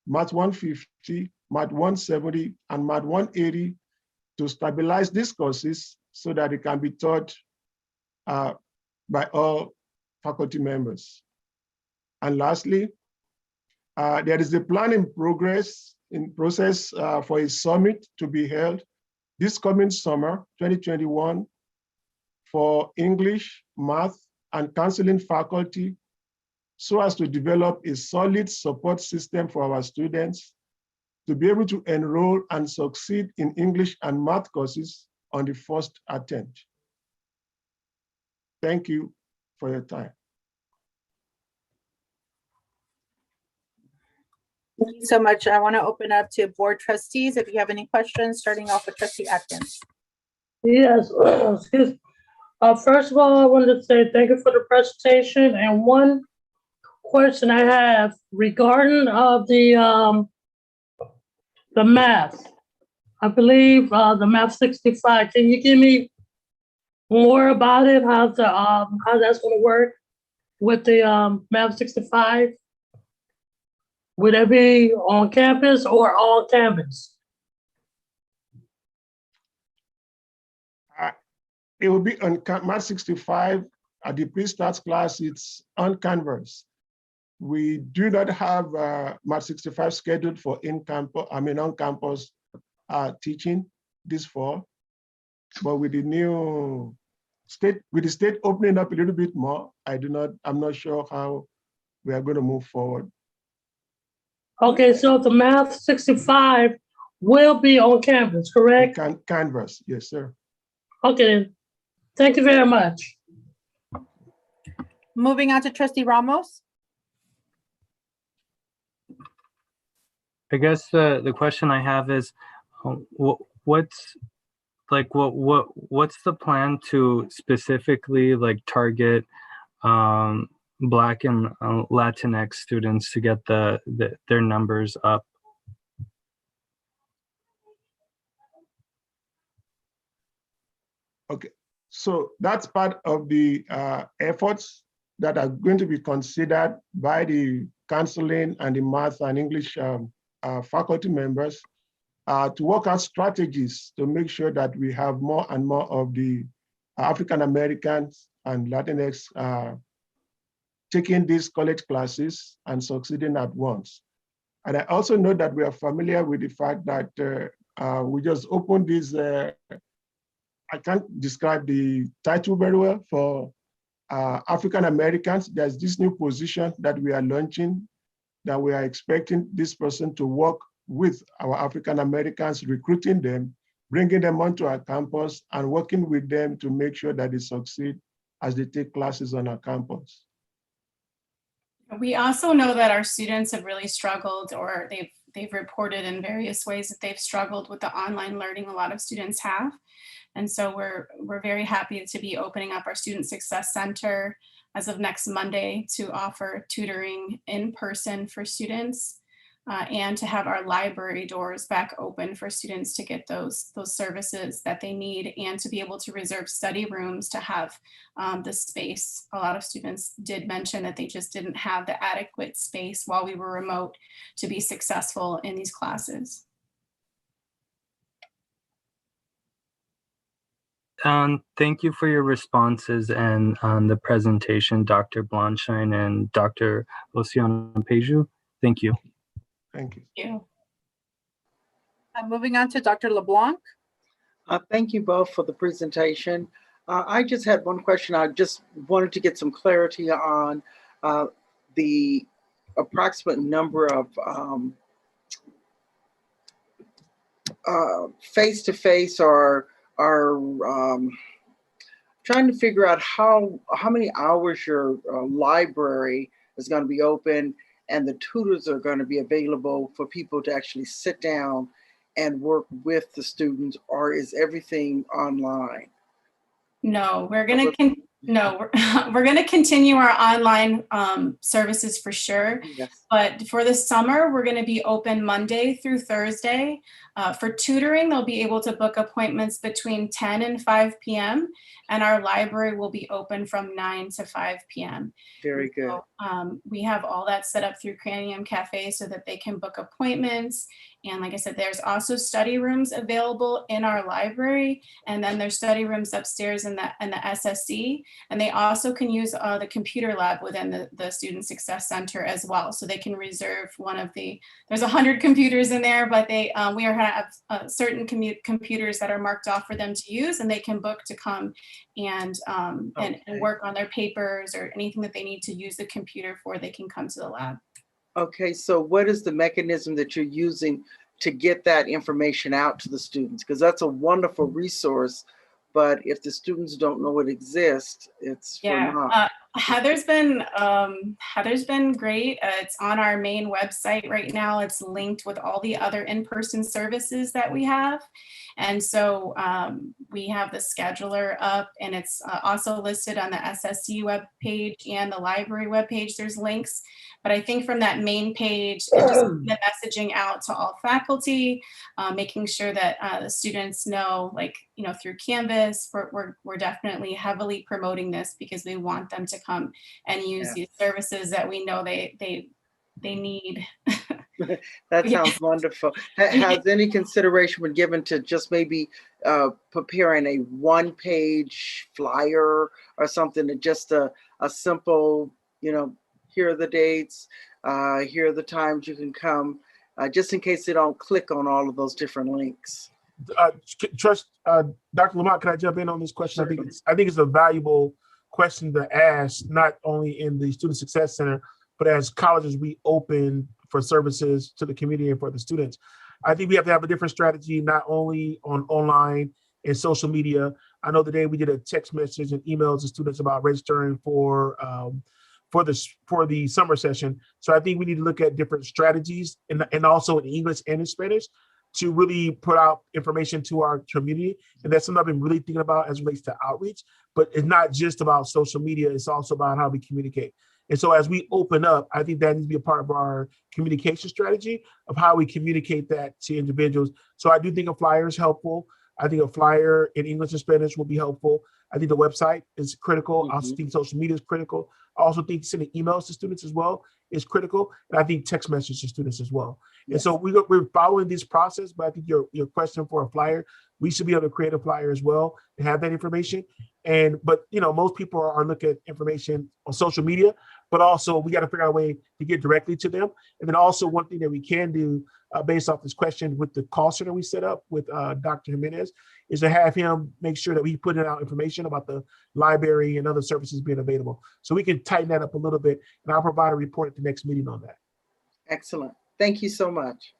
Math 150, Math 170, and Math 180 to stabilize these courses so that it can be taught by all faculty members. And lastly, there is a plan in process for a summit to be held this coming summer, 2021, for English, math, and counseling faculty, so as to develop a solid support system for our students to be able to enroll and succeed in English and math courses on the first attempt. Thank you for your time. Thank you so much. I want to open up to board trustees. If you have any questions, starting off with trustee Atkins. Yes, excuse me. First of all, I wanted to say thank you for the presentation. And one question I have regarding the math. I believe the math 65. Can you give me more about it? How that's going to work with the math 65? Would it be on campus or on campus? It will be on Math 65 at the pre-start class. It's on Canvas. We do not have Math 65 scheduled for on-campus teaching this fall, but with the new state, with the state opening up a little bit more, I'm not sure how we are going to move forward. Okay, so the Math 65 will be on campus, correct? Canvas, yes, sir. Okay, then. Thank you very much. Moving on to trustee Ramos. I guess the question I have is, what's the plan to specifically target Black and Latinx students to get their numbers up? Okay, so that's part of the efforts that are going to be considered by the counseling and the math and English faculty members to work out strategies to make sure that we have more and more of the African Americans and Latinx taking these college classes and succeeding at once. And I also know that we are familiar with the fact that we just opened this, I can't describe the title very well, for African Americans. There's this new position that we are launching that we are expecting this person to work with our African Americans, recruiting them, bringing them onto our campus and working with them to make sure that they succeed as they take classes on our campus. We also know that our students have really struggled, or they've reported in various ways that they've struggled with the online learning a lot of students have. And so we're very happy to be opening up our Student Success Center as of next Monday to offer tutoring in person for students and to have our library doors back open for students to get those services that they need, and to be able to reserve study rooms to have the space. A lot of students did mention that they just didn't have the adequate space while we were remote to be successful in these classes. Thank you for your responses and the presentation, Dr. Blanchine and Dr. Osiana-Peju. Thank you. Thank you. Thank you. Moving on to Dr. LeBlanc. Thank you both for the presentation. I just had one question. I just wanted to get some clarity on the approximate number of face-to-face or trying to figure out how many hours your library is going to be open and the tutors are going to be available for people to actually sit down and work with the students, or is everything online? No, we're going to continue our online services for sure. Yes. But for the summer, we're going to be open Monday through Thursday For tutoring, they'll be able to book appointments between 10 and 5 p.m. and our library will be open from 9 to 5 p.m. Very good. So, we have all that set up through Cranium Cafe so that they can book appointments. And like I said, there's also study rooms available in our library. And then there's study rooms upstairs in the SSC. And they also can use the computer lab within the Student Success Center as well. So they can reserve one of there's 100 computers in there, but we have certain computers that are marked off for them to use, and they can book to come and work on their papers or anything that they need to use the computer for. They can come to the lab. Okay, so what is the mechanism that you're using to get that information out to the students? Because that's a wonderful resource, but if the students don't know it exists, it's for naught. Heather's been great. It's on our main website right now. It's linked with all the other in-person services that we have. And so we have the scheduler up, and it's also listed on the SSC webpage and the library webpage. There's links. But I think from that main page, and just the messaging out to all faculty, making sure that the students know, through Canvas, we're definitely heavily promoting this because we want them to come and use these services that we know they need. That sounds wonderful. Has any consideration been given to just maybe preparing a one-page flyer or something, that just a simple, here are the dates, here are the times you can come, just in case they don't click on all of those different links? Dr. Lamont, can I jump in on this question? I think it's a valuable question to ask, not only in the Student Success Center, but as colleges reopen for services to the community and for the students. I think we have to have a different strategy, not only on online and social media. I know today we did a text message and emails to students about registering for the summer session. So I think we need to look at different strategies and also in English and in Spanish to really put out information to our community. And that's something I've been really thinking about as it relates to outreach, but it's not just about social media, it's also about how we communicate. And so as we open up, I think that needs to be a part of our communication strategy of how we communicate that to individuals. So I do think a flyer is helpful. I think a flyer in English and Spanish will be helpful. I think the website is critical. I also think social media is critical. I also think sending emails to students as well is critical. And I think text messages to students as well. Yes. And so we're following this process, but I think your question for a flyer, we should be able to create a flyer as well and have that information. But most people are looking at information on social media, but also we got to figure out a way to get directly to them. And then also one thing that we can do based off this question with the call center we set up with Dr. Jimenez is to have him make sure that we put out information about the library and other services being available. So we can tighten that up a little bit, and I'll provide a report at the next meeting on that. Excellent. Thank you so much.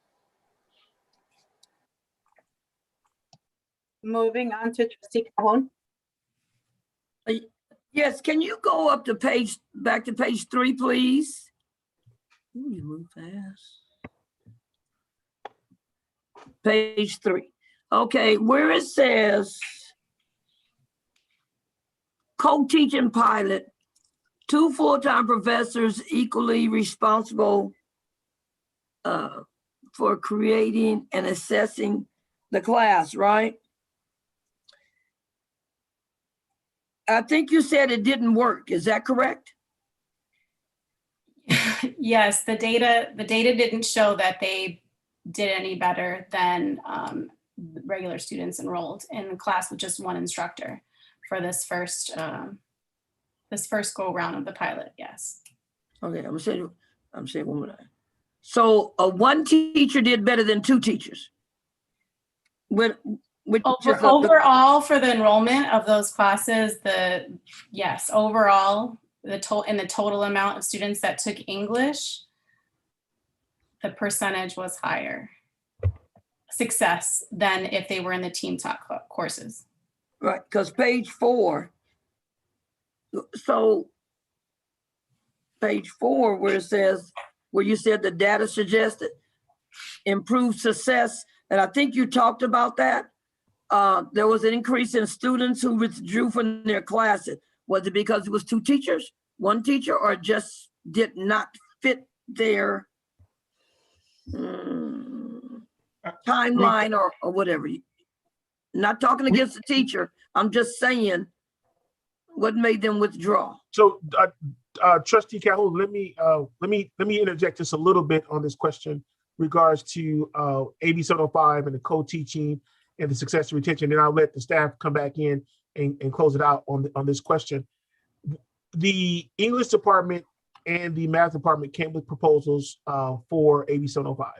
Moving on to Trustee Calhoun. Yes, can you go up to back to page 3, please? Ooh, you move fast. Page 3. Okay, where it says co-teaching pilot, 2 full-time professors equally responsible for creating and assessing the class, right? I think you said it didn't work. Is that correct? Yes, the data didn't show that they did any better than regular students enrolled in the class with just one instructor for this first go round of the pilot. Yes. Okay, I'm saying one more time. So one teacher did better than 2 teachers. Overall, for the enrollment of those classes, overall, in the total amount of students that took English, the percentage was higher success than if they were in the team talk courses. Right, because page 4. So page 4, where you said the data suggested improved success, and I think you talked about that. There was an increase in students who withdrew from their classes. Was it because it was 2 teachers, 1 teacher, or just did not fit their? timeline or whatever. Not talking against the teacher. I'm just saying what made them withdraw. So, Trustee Calhoun, let me interject just a little bit on this question regards to AB705 and the co-teaching and the success and retention. And I'll let the staff come back in and close it out on this question. The English department and the math department came with proposals for AB705.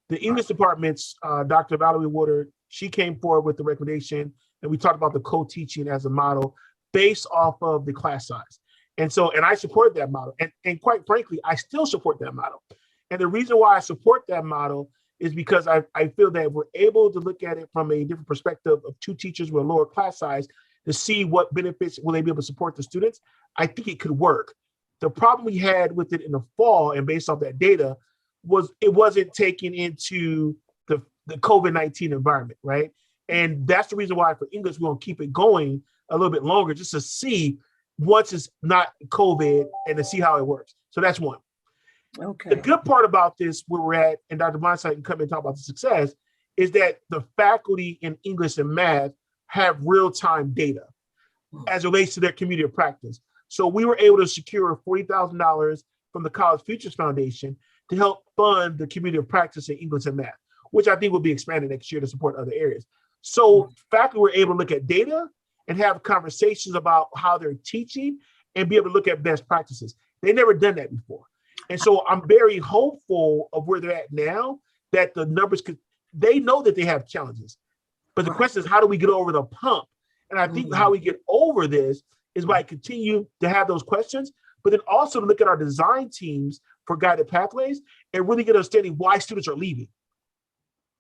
The English department's Dr. Valerie Woodard, she came forward with the recommendation, and we talked about the co-teaching as a model based off of the class size. And I support that model. And quite frankly, I still support that model. And the reason why I support that model is because I feel that we're able to look at it from a different perspective of two teachers with a lower class size to see what benefits will they be able to support the students. I think it could work. The problem we had with it in the fall, and based off that data, was it wasn't taken into the COVID-19 environment, right? And that's the reason why for English, we're gonna keep it going a little bit longer just to see once it's not COVID and to see how it works. So that's one. Okay. The good part about this, where we're at, and Dr. Bonsai can come and talk about the success, is that the faculty in English and math have real-time data as it relates to their community of practice. So we were able to secure $40,000 from the College Futures Foundation to help fund the community of practice in English and math, which I think will be expanded next year to support other areas. So faculty were able to look at data and have conversations about how they're teaching and be able to look at best practices. They never done that before. And so I'm very hopeful of where they're at now, that the numbers they know that they have challenges. But the question is, how do we get over the hump? And I think how we get over this is by continue to have those questions, but then also to look at our design teams for guided pathways and really get understanding why students are leaving,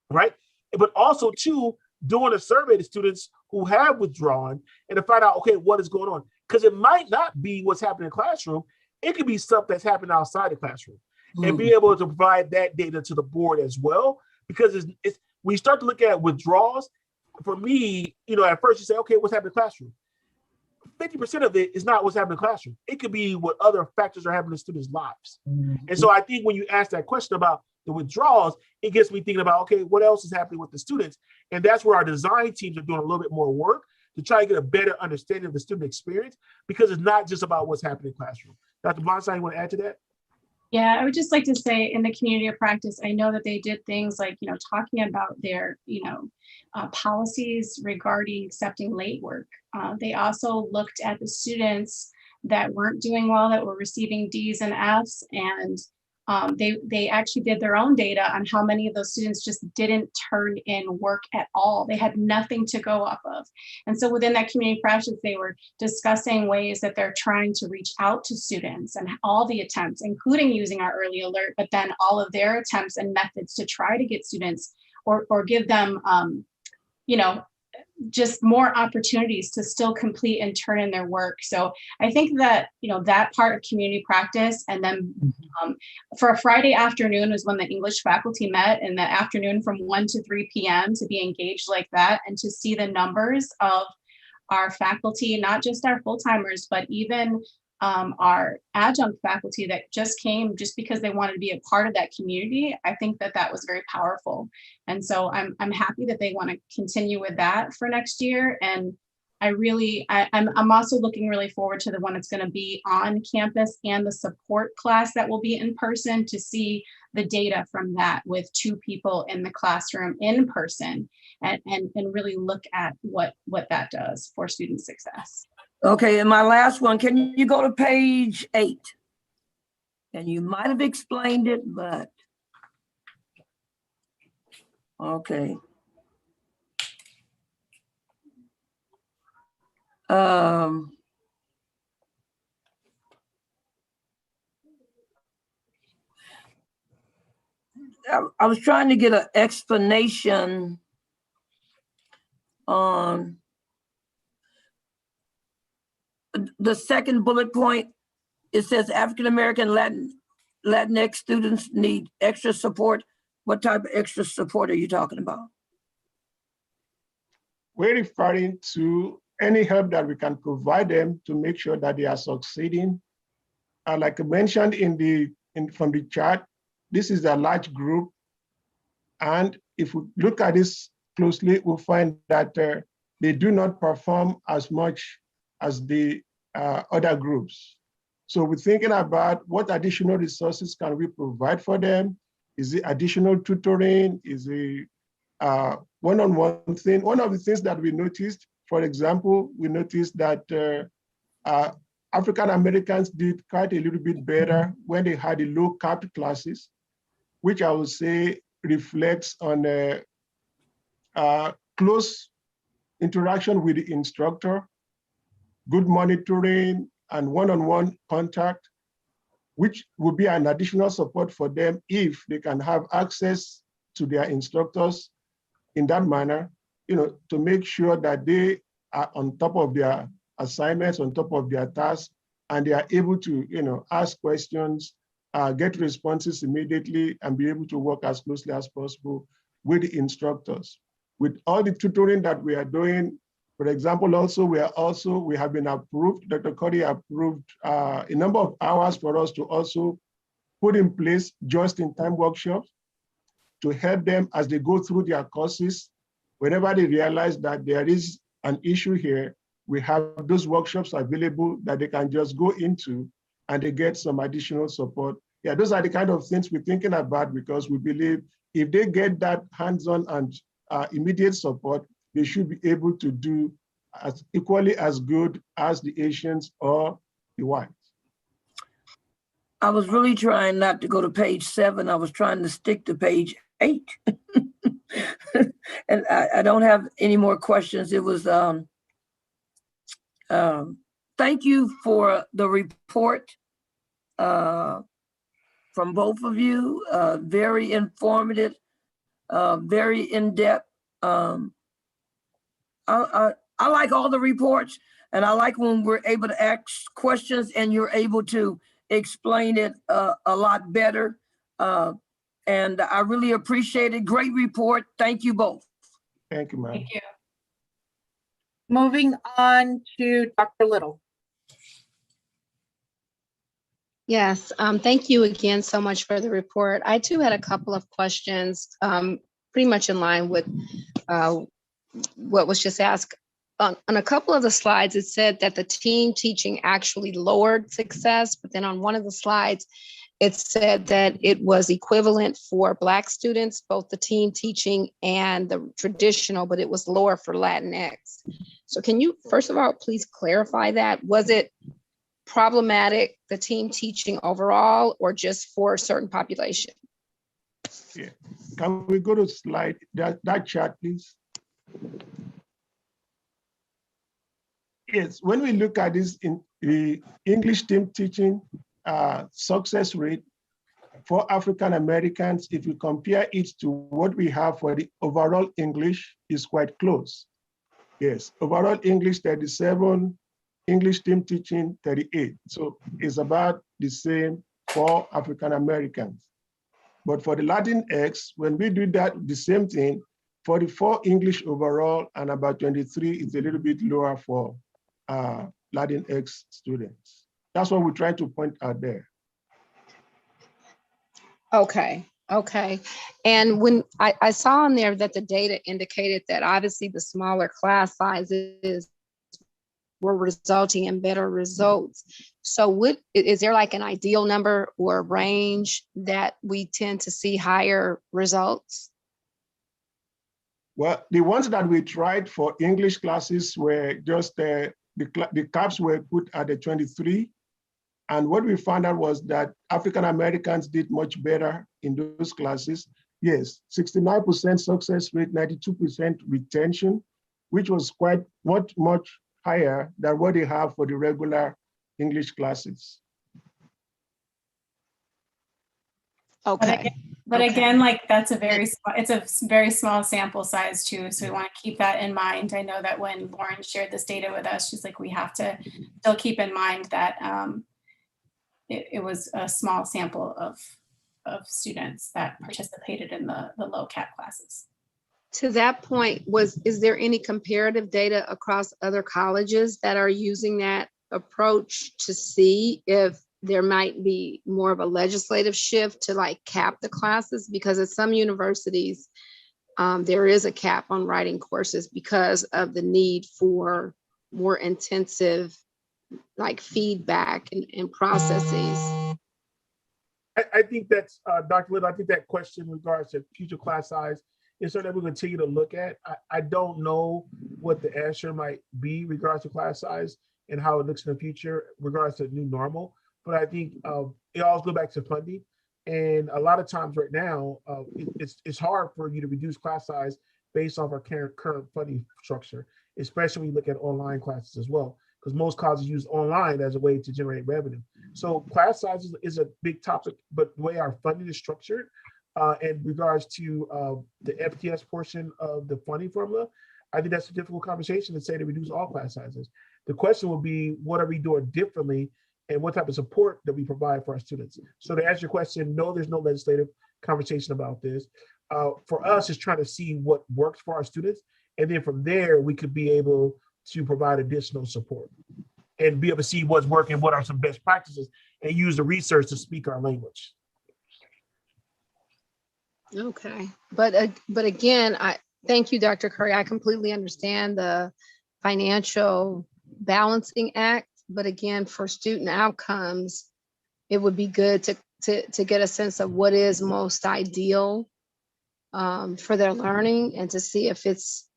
right? But also too, doing a survey to students who have withdrawn and to find out, okay, what is going on? Because it might not be what's happening in the classroom. It could be stuff that's happening outside the classroom, and be able to provide that data to the board as well. Because it's when you start to look at withdrawals, for me, at first you say, okay, what's happening in the classroom? 50% of it is not what's happening in the classroom. It could be what other factors are happening in students' lives. And so I think when you ask that question about the withdrawals, it gets me thinking about, okay, what else is happening with the students? And that's where our design teams are doing a little bit more work to try to get a better understanding of the student experience, because it's not just about what's happening in the classroom. Dr. Bonsai, you want to add to that? Yeah, I would just like to say in the community of practice, I know that they did things like, talking about their, policies regarding accepting late work. They also looked at the students that weren't doing well, that were receiving D's and F's, and they actually did their own data on how many of those students just didn't turn in work at all. They had nothing to go off of. And so within that community practice, they were discussing ways that they're trying to reach out to students and all the attempts, including using our early alert, but then all of their attempts and methods to try to get students or give them, just more opportunities to still complete and turn in their work. So I think that, that part of community practice, and then for a Friday afternoon was when the English faculty met in the afternoon from 1 to 3 p.m. to be engaged like that and to see the numbers of our faculty, not just our full-timers, but even our adjunct faculty that just came just because they wanted to be a part of that community. I think that that was very powerful. And so I'm happy that they want to continue with that for next year. And I'm also looking really forward to the one that's going to be on campus and the support class that will be in person, to see the data from that with 2 people in the classroom in person and really look at what that does for student success. Okay, and my last one, can you go to page 8? And you might have explained it, but okay. I was trying to get an explanation on the second bullet point. It says African-American Latinx students need extra support. What type of extra support are you talking about? We're referring to any help that we can provide them to make sure that they are succeeding. Like I mentioned from the chart, this is a large group, and if we look at this closely, we'll find that they do not perform as much as the other groups. So we're thinking about what additional resources can we provide for them? Is it additional tutoring? Is it one-on-one thing? One of the things that we noticed, for example, we noticed that African Americans did quite a little bit better when they had the low capped classes, which I would say reflects on close interaction with the instructor, good monitoring, and one-on-one contact, which will be an additional support for them if they can have access to their instructors in that manner, to make sure that they are on top of their assignments, on top of their tasks, and they are able to, ask questions, get responses immediately, and be able to work as closely as possible with the instructors. With all the tutoring that we are doing, for example, we have been approved, Dr. Cody approved a number of hours for us to also put in place just-in-time workshops to help them as they go through their courses. Whenever they realize that there is an issue here, we have those workshops available that they can just go into and they get some additional support. Yeah, those are the kind of things we're thinking about, because we believe if they get that hands-on and immediate support, they should be able to do as equally as good as the Asians or the whites. I was really trying not to go to page 7. I was trying to stick to page 8. And I don't have any more questions. It was, thank you for the report from both of you. Very informative, very in-depth. I like all the reports, and I like when we're able to ask questions and you're able to explain it a lot better. And I really appreciate it. Great report. Thank you both. Thank you, ma'am. Thank you. Moving on to Dr. Little. Yes, thank you again so much for the report. I too had a couple of questions, pretty much in line with what was just asked. On a couple of the slides, it said that the team teaching actually lowered success, but then on one of the slides, it said that it was equivalent for Black students, both the team teaching and the traditional, but it was lower for Latinx. So can you, first of all, please clarify that? Was it problematic, the team teaching overall, or just for a certain population? Yeah. Can we go to slide, that chart, please? Yes, when we look at this in the English team teaching success rate for African Americans, if you compare it to what we have for the overall English, is quite close. Yes, overall English 37, English team teaching 38. So it's about the same for African Americans. But for the Latinx, when we do that, the same thing, 44 English overall and about 23 is a little bit lower for Latinx students. That's what we're trying to point out there. Okay. And when I saw on there that the data indicated that obviously the smaller class sizes were resulting in better results. So is there like an ideal number or range that we tend to see higher results? Well, the ones that we tried for English classes were just the caps were put at the 23. And what we found out was that African Americans did much better in those classes. Yes, 69% success rate, 92% retention, which was quite much higher than what they have for the regular English classes. Okay. But again, like that's it's a very small sample size too. So we want to keep that in mind. I know that when Lauren shared this data with us, she's like, we have to still keep in mind that it was a small sample of students that participated in the low cap classes. To that point, is there any comparative data across other colleges that are using that approach to see if there might be more of a legislative shift to like cap the classes? Because at some universities, there is a cap on writing courses because of the need for more intensive like feedback and processes. I think that's, Dr. Little, I think that question in regards to future class size is something that we'll continue to look at. I don't know what the answer might be in regards to class size and how it looks in the future in regards to new normal. But I think it always goes back to funding. And a lot of times right now, it's hard for you to reduce class size based off our current funding structure, especially when you look at online classes as well, because most colleges use online as a way to generate revenue. So class size is a big topic, but the way our funding is structured in regards to the FTS portion of the funding formula, I think that's a difficult conversation to say to reduce all class sizes. The question will be, what are we doing differently and what type of support that we provide for our students? So to answer your question, no, there's no legislative conversation about this. For us, it's trying to see what works for our students. And then from there, we could be able to provide additional support and be able to see what's working, what are some best practices, and use the research to speak our language. Okay, but again, I thank you, Dr. Curry. I completely understand the financial balancing act, but again, for student outcomes, it would be good to get a sense of what is most ideal for their learning and to see if it's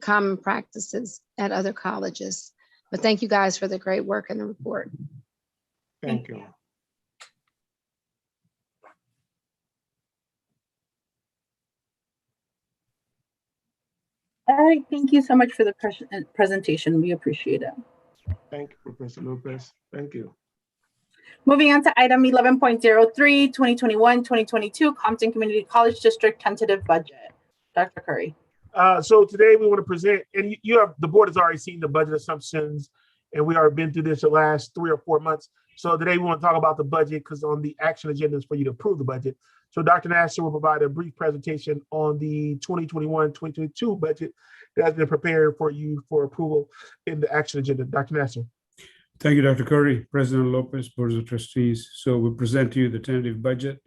common practices at other colleges. But thank you guys for the great work in the report. Thank you. All right, thank you so much for the presentation. We appreciate it. Thank you, Professor Lopez. Thank you. Moving on to item 11.03, 2021-2022 Compton Community College District tentative budget. Dr. Curry. So today we want to present, and you have, the board has already seen the budget assumptions, and we already been through this the last 3 or 4 months. So today we want to talk about the budget because on the action agenda is for you to approve the budget. So Dr. Nasser will provide a brief presentation on the 2021-2022 budget that has been prepared for you for approval in the action agenda. Dr. Nasser. Thank you, Dr. Curry, President Lopez, Board of Trustees. So we present to you the tentative budget.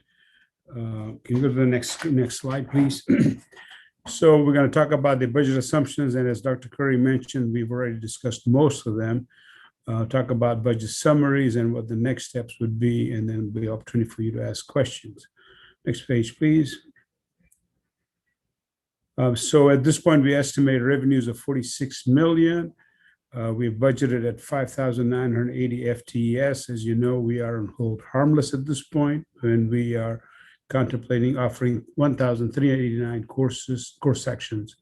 Can you go to the next slide, please? So we're going to talk about the budget assumptions, and as Dr. Curry mentioned, we've already discussed most of them. Talk about budget summaries and what the next steps would be, and then there'll be an opportunity for you to ask questions. Next page, please. So at this point, we estimate revenues of 46 million. We've budgeted at 5,980 FTEs. As you know, we are on hold harmless at this point, and we are contemplating offering 1,389 course sections.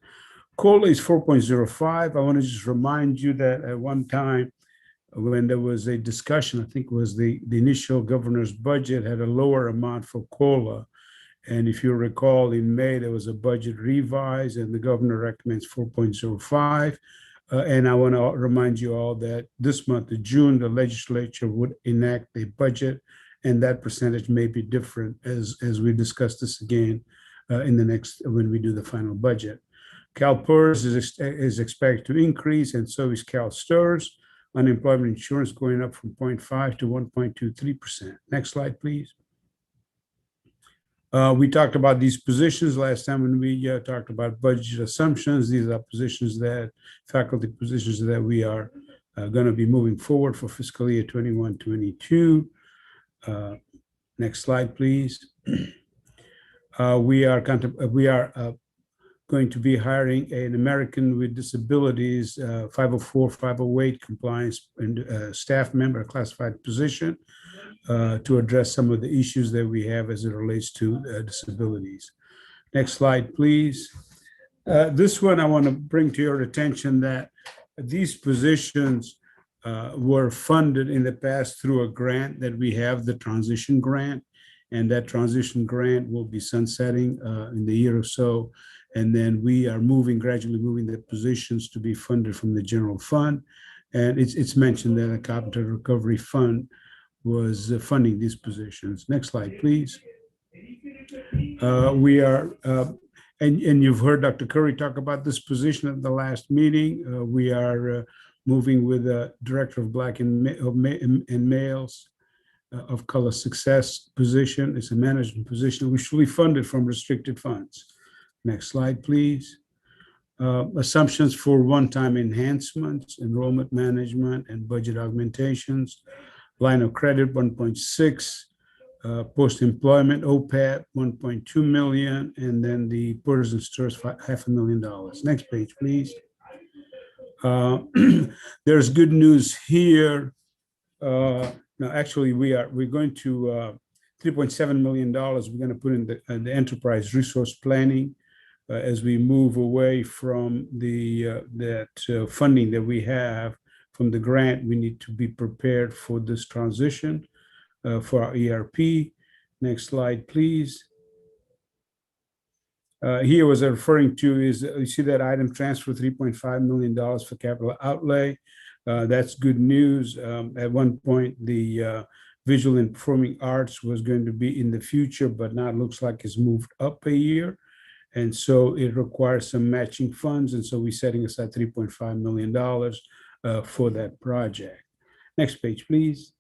COLA is 4.05. I want to just remind you that at one time, when there was a discussion, I think it was the initial governor's budget had a lower amount for COLA. And if you recall, in May, there was a budget revise, and the governor recommends 4.05. And I want to remind you all that this month of June, the legislature would enact a budget, and that percentage may be different as we discuss this again in the next, when we do the final budget. CalPERS is expected to increase, and so is CalSTRS. Unemployment insurance going up from 0.5 to 1.23%. Next slide, please. We talked about these positions last time when we talked about budget assumptions. These are positions that, faculty positions that we are going to be moving forward for fiscal year 21-22. Next slide, please. We are going to be hiring an American with Disabilities 504, 508 compliance and staff member, a classified position, to address some of the issues that we have as it relates to disabilities. Next slide, please. This one I want to bring to your attention that these positions were funded in the past through a grant that we have, the transition grant, and that transition grant will be sunsetting in the year or so. And then we are gradually moving the positions to be funded from the general fund. And it's mentioned that the Capital Recovery Fund was funding these positions. Next slide, please. We are, and you've heard Dr. Curry talk about this position at the last meeting. We are moving with a Director of Black and Males of Color Success position. It's a management position which will be funded from restricted funds. Next slide, please. Assumptions for one-time enhancements, enrollment management, and budget augmentations. Line of credit, 1.6. Post-employment, OPEB, 1.2 million, and then the Porters and Stores, $500,000. Next page, please. There's good news here. No, actually, we're going to $3.7 million. We're going to put in the enterprise resource planning as we move away from that funding that we have from the grant. We need to be prepared for this transition for our ERP. Next slide, please. Here was referring to is you see that item transfer $3.5 million for capital outlay. That's good news. At one point, the visual and performing arts was going to be in the future, but now it looks like it's moved up a year. And so it requires some matching funds. And so we're setting aside $3.5 million for that project. Next page, please.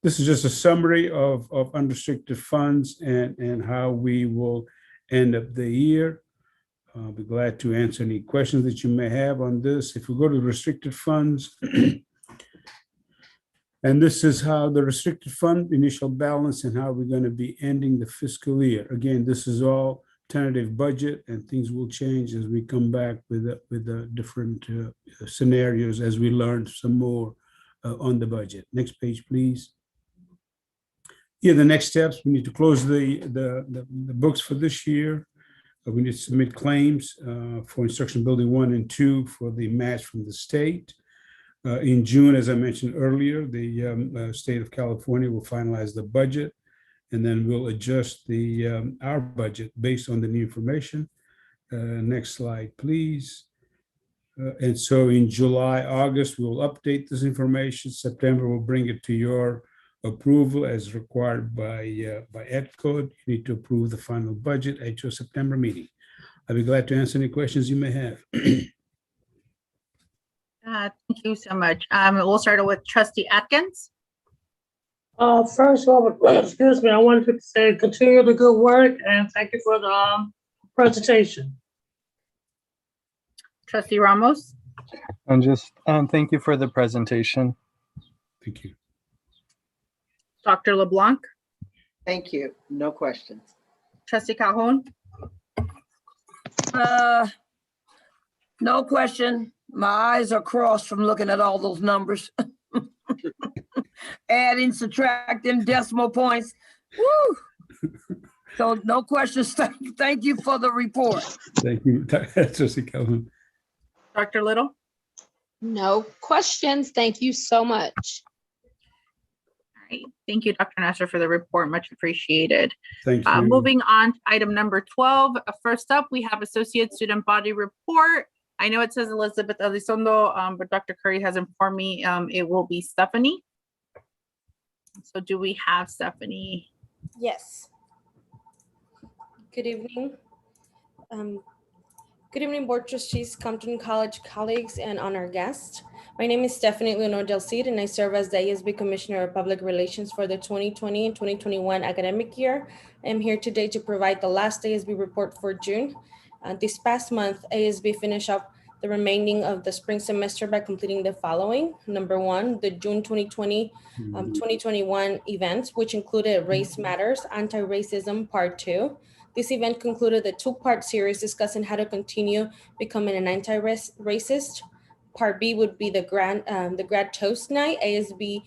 This is just a summary of unrestricted funds and how we will end up the year. I'll be glad to answer any questions that you may have on this. If we go to restricted funds, and this is how the restricted fund initial balance and how we're going to be ending the fiscal year. Again, this is all tentative budget, and things will change as we come back with the different scenarios as we learn some more on the budget. Next page, please. Here, the next steps, we need to close the books for this year. We need to submit claims for instruction building 1 and 2 for the match from the state. In June, as I mentioned earlier, the state of California will finalize the budget, and then we'll adjust our budget based on the new information. Next slide, please. And so in July, August, we'll update this information. September, we'll bring it to your approval as required by Ed Code. You need to approve the final budget at your September meeting. I'll be glad to answer any questions you may have. Thank you so much. We'll start with Trustee Atkins. First of all, excuse me, I wanted to say continue the good work and thank you for the presentation. Trustee Ramos. And just thank you for the presentation. Thank you. Dr. LeBlanc. Thank you. No questions. Trustee Calhoun. No question. My eyes are crossed from looking at all those numbers. Adding, subtracting, decimal points. Woo! So no questions. Thank you for the report. Thank you, Trustee Calhoun. Dr. Little. No questions. Thank you so much. All right. Thank you, Dr. Nasser, for the report. Much appreciated. Thank you. Moving on to item number 12. First up, we have Associate Student Body Report. I know it says Elizabeth Elizondo, but Dr. Curry has informed me it will be Stephanie. So do we have Stephanie? Yes. Good evening. Good evening, Board Trustees, Compton College colleagues, and honored guests. My name is Stephanie Leonor Del Cid, and I serve as the ASB Commissioner of Public Relations for the 2020 and 2021 academic year. I am here today to provide the last ASB report for June. This past month, ASB finished up the remaining of the spring semester by completing the following. Number one, the June 2020-2021 events, which included Race Matters, Anti-Racism Part 2. This event concluded the two-part series discussing how to continue becoming an anti-racist. Part B would be the grad toast night. ASB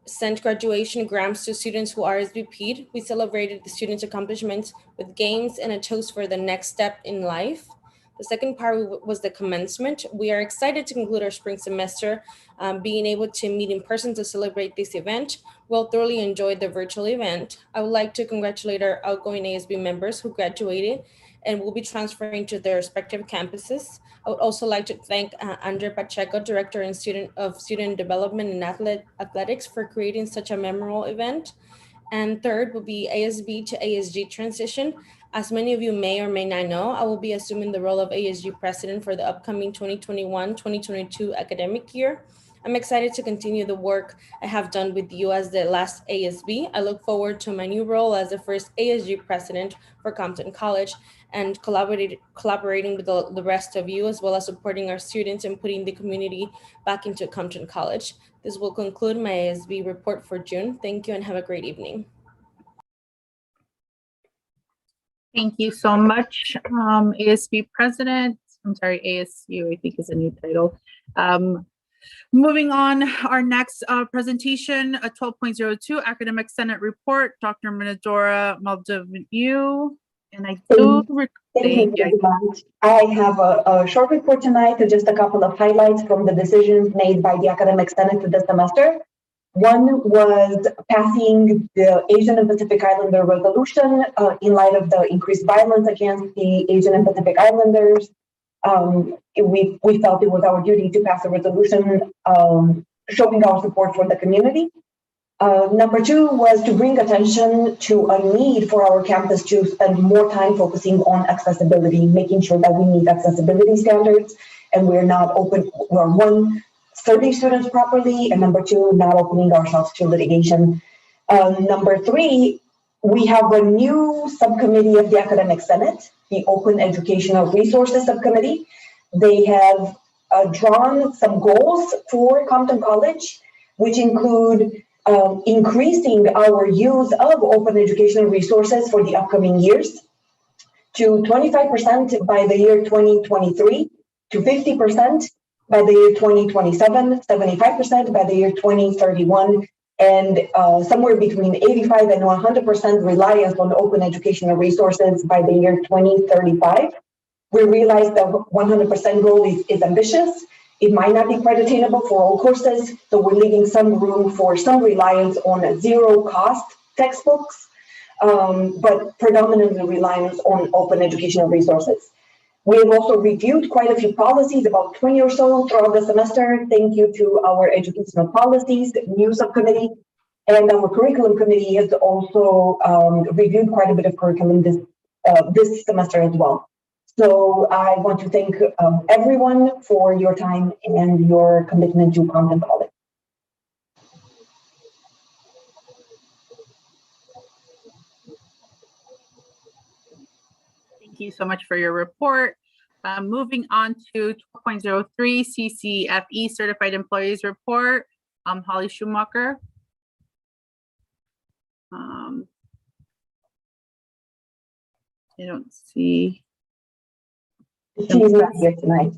sent graduation grants to students who RSVP'd. We celebrated the students' accomplishments with games and a toast for the next step in life. The second part was the commencement. We are excited to conclude our spring semester, being able to meet in person to celebrate this event. We'll thoroughly enjoy the virtual event. I would like to congratulate our outgoing ASB members who graduated and will be transferring to their respective campuses. I would also like to thank Andre Pacheco, Director and Student Development and Athletics, for creating such a memorable event. And third will be ASB to ASG transition. As many of you may or may not know, I will be assuming the role of ASG President for the upcoming 2021-2022 academic year. I'm excited to continue the work I have done with you as the last ASB. I look forward to my new role as the first ASG president for Compton College and collaborating with the rest of you, as well as supporting our students and putting the community back into Compton College. This will conclude my ASB report for June. Thank you and have a great evening. Thank you so much, ASB President. I'm sorry, ASU, I think is a new title. Moving on, our next presentation, a 12.02 Academic Senate Report, Dr. Minadora Maldonado. And I do Thank you very much. I have a short report tonight, just a couple of highlights from the decisions made by the Academic Senate for this semester. One was passing the Asian and Pacific Islander resolution in light of the increased violence against the Asian and Pacific Islanders. We felt it was our duty to pass a resolution showing our support for the community. Number two was to bring attention to a need for our campus to spend more time focusing on accessibility, making sure that we meet accessibility standards and we're not open, we're one, serving students properly, and number two, not opening ourselves to litigation. Number three, we have a new subcommittee of the Academic Senate, the Open Educational Resources Subcommittee. They have drawn some goals for Compton College, which include increasing our use of open educational resources for the upcoming years to 25% by the year 2023, to 50% by the year 2027, 75% by the year 2031, and somewhere between 85 and 100% reliance on open educational resources by the year 2035. We realize the 100% goal is ambitious. It might not be quite attainable for all courses, so we're leaving some room for some reliance on zero cost textbooks, but predominantly reliance on open educational resources. We have also reviewed quite a few policies, about 20 or so throughout the semester. Thank you to our educational policies, new subcommittee, and our curriculum committee has also reviewed quite a bit of curriculum this semester as well. So I want to thank everyone for your time and your commitment to Compton College. Thank you so much for your report. Moving on to 12.03 CCFE Certified Employees Report, Holly Schumacher. I don't see. She's not here tonight.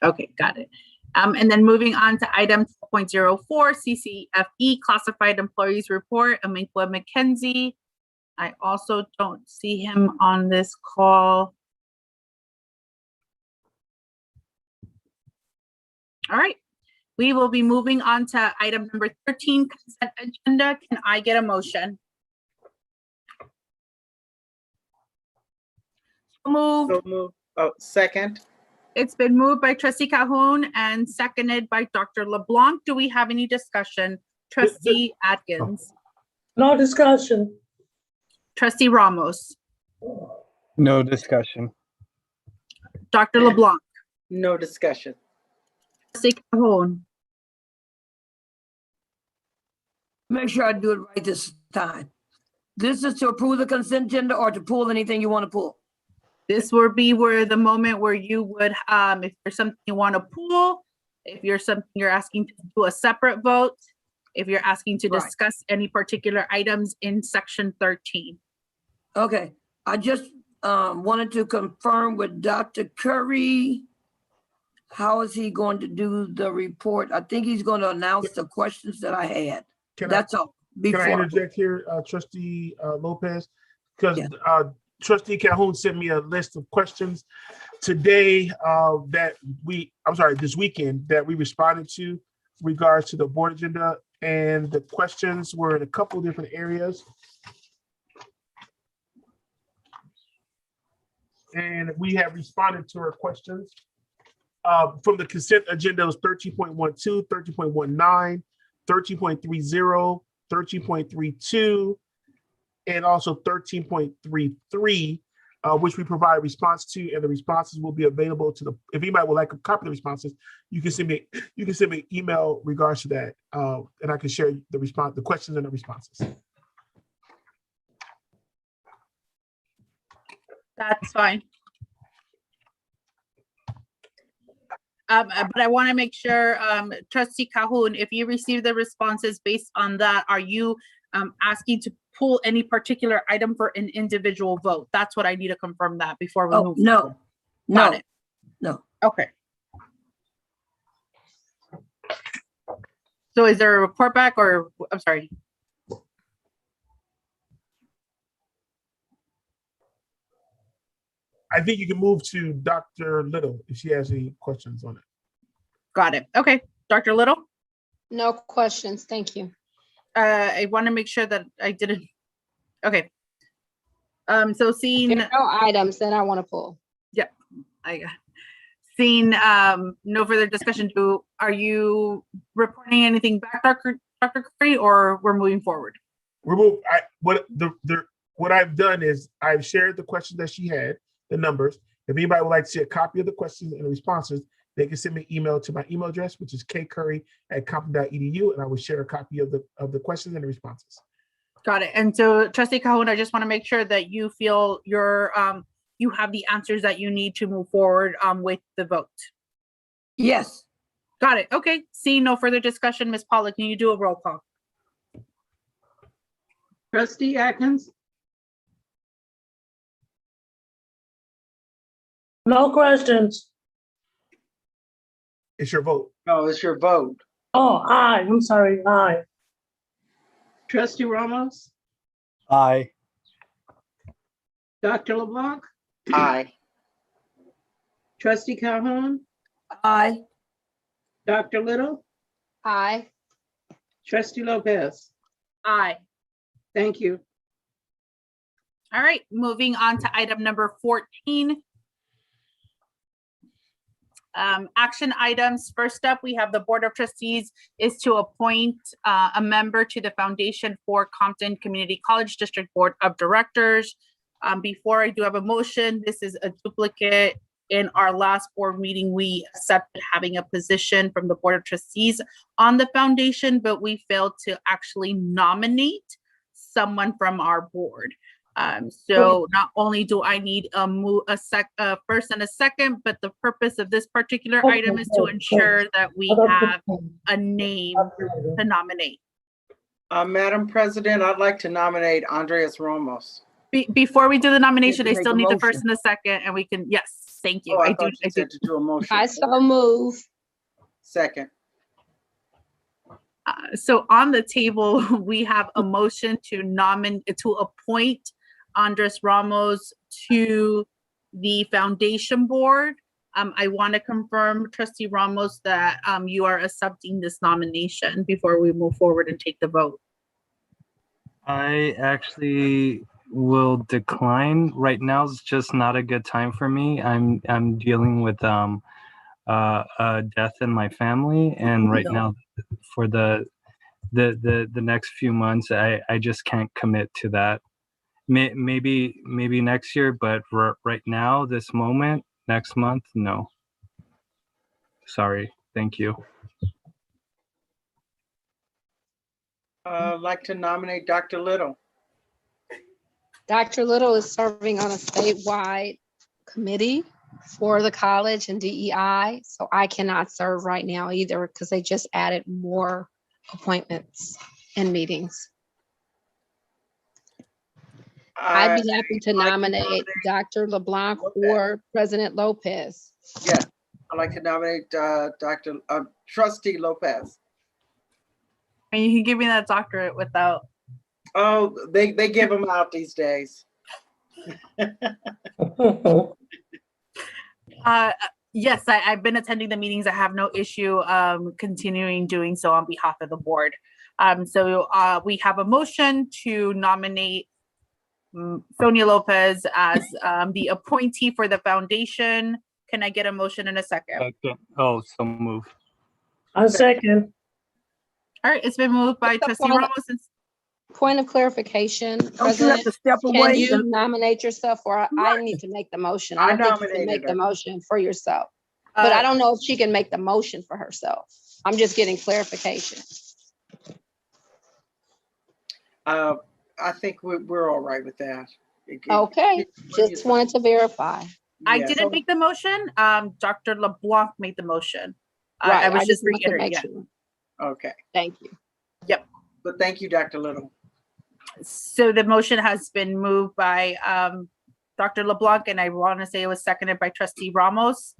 Okay, got it. And then moving on to item 12.04 CCFE Classified Employees Report, Amikwa McKenzie. I also don't see him on this call. All right, we will be moving on to item number 13, consent agenda. Can I get a motion? So moved. So moved. Oh, second. It's been moved by Trustee Calhoun and seconded by Dr. LeBlanc. Do we have any discussion? Trustee Atkins. No discussion. Trustee Ramos. No discussion. Dr. LeBlanc. No discussion. Trustee Calhoun. Make sure I do it right this time. This is to approve the consent agenda or to pull anything you want to pull? This will be where the moment where you would, if there's something you want to pull, if you're asking to do a separate vote, if you're asking to discuss any particular items in section 13. Okay, I just wanted to confirm with Dr. Curry. How is he going to do the report? I think he's going to announce the questions that I had. That's all. Can I interject here, Trustee Lopez? Because Trustee Calhoun sent me a list of questions today this weekend that we responded to regards to the board agenda, and the questions were in a couple of different areas. And we have responded to her questions. From the consent agenda, it was 13.12, 13.19, 13.30, 13.32, and also 13.33. which we provide response to, and the responses will be available to the. If anybody would like a copy of the responses, you can send me an email regards to that, and I can share the questions and the responses. That's fine. But I want to make sure, Trustee Calhoun, if you receive the responses based on that, are you asking to pull any particular item for an individual vote? That's what I need to confirm that before we move. No, forward. no, Got it. no. Okay. So is there a report back, or I'm sorry? I think you can move to Dr. Little if she has any questions on it. Got it. Okay, Dr. Little? No questions, thank you. I want to make sure that I didn't. Okay. So seeing There are no items that I want to pull. Yep, I got. Seeing no further discussion, are you reporting anything back, Dr. Curry, or we're moving forward? What I've done is I've shared the questions that she had, the numbers. If anybody would like to see a copy of the questions and the responses, they can send me an email to my email address, which is kcurry@compton.edu, and I will share a copy of the questions and the responses. Got it. And so, Trustee Calhoun, I just want to make sure that you feel you have the answers that you need to move forward with the vote. Yes. Got it. Okay. Seeing no further discussion, Ms. Pollock, can you do a roll call? Trustee Atkins, No questions. It's your vote. No, it's your vote. Oh, aye, I'm sorry, aye. Trustee Ramos, Aye. Dr. LeBlanc, Aye. Trustee Calhoun, Aye. Dr. Little, Aye. Trustee Lopez. Aye. Thank you. All right, moving on to item number 14. Action items. First up, we have the Board of Trustees is to appoint a member to the Foundation for Compton Community College District Board of Directors. Before I do have a motion, this is a duplicate. In our last board meeting, we accepted having a position from the Board of Trustees on the foundation, but we failed to actually nominate someone from our board. So not only do I need a first and a second, but the purpose of this particular item is to ensure that we have a name to nominate. Madam President, I'd like to nominate Andres Ramos. Before we do the nomination, I Make a still need the first motion. and the second, and we can, yes, thank you. Oh, I thought you said to do a motion. I so move. Second. So on the table, we have a motion to appoint Andres Ramos to the foundation board. I want to confirm, Trustee Ramos, that you are accepting this nomination before we move forward and take the vote. I actually will decline. Right now is just not a good time for me. I'm dealing with a death in my family, and right now for the next few months, I just can't commit to that. Maybe next year, but right now, this moment, next month, no. Sorry. Thank you. I'd like to nominate Dr. Little. Dr. Little is serving on a statewide committee for the college and DEI, so I cannot serve right now either because they just added more appointments and meetings. I'd be happy to nominate Dr. LeBlanc or President Lopez. Yeah, I'd like to nominate Trustee Lopez. And you can give me that doctorate without. Oh, they give them out these days. Yes, I've been attending the meetings. I have no issue continuing doing so on behalf of the board. So we have a motion to nominate Sonia Lopez as the appointee for the foundation. Can I get a motion in a second? Oh, so move. A second. All right, it's been moved by Trustee Ramos. Point of clarification, Don't you have President, to step can away? you nominate yourself or I need to make the motion? I I don't think you can nominated make the her. motion for yourself. But I don't know if she can make the motion for herself. I'm just getting clarification. I think we're all right with that. Okay, just wanted to verify. I Yeah. didn't make the motion. Dr. LeBlanc made the motion. Right, I was I just just wanted to reiterating. make Yeah. sure. Okay, Thank you. Yep. but thank you, Dr. Little. So the motion has been moved by Dr. LeBlanc, and I want to say it was seconded by Trustee Ramos.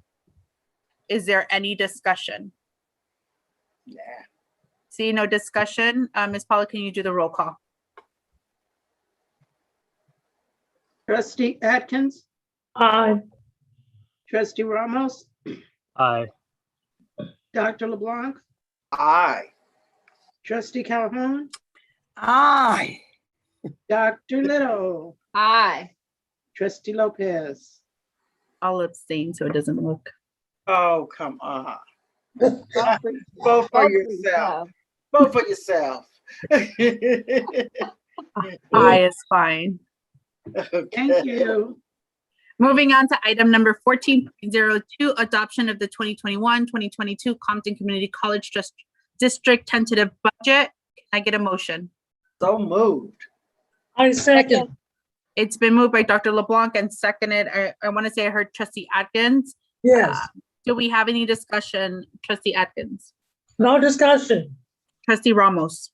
Is there any discussion? Yeah. See, no discussion. Ms. Paula, can you do the roll call? Trustee Atkins, Aye. trustee Ramos, Aye. Dr. LeBlanc, Aye. trustee Calhoun, Aye. Dr. Little, Aye. trustee Lopez. I'll abstain so it doesn't look. Oh, come on. Vote Vote for for yourself. Vote for yourself. Aye is fine. Thank you. Moving on to item number 14.02, adoption of the 2021-2022 Compton Community College District tentative budget. Can I get a motion? So moved. I second. It's been moved by Dr. LeBlanc and seconded. I want to say I heard Trustee Atkins. Yes. Do we have any discussion, Trustee Atkins? No discussion. Trustee Ramos?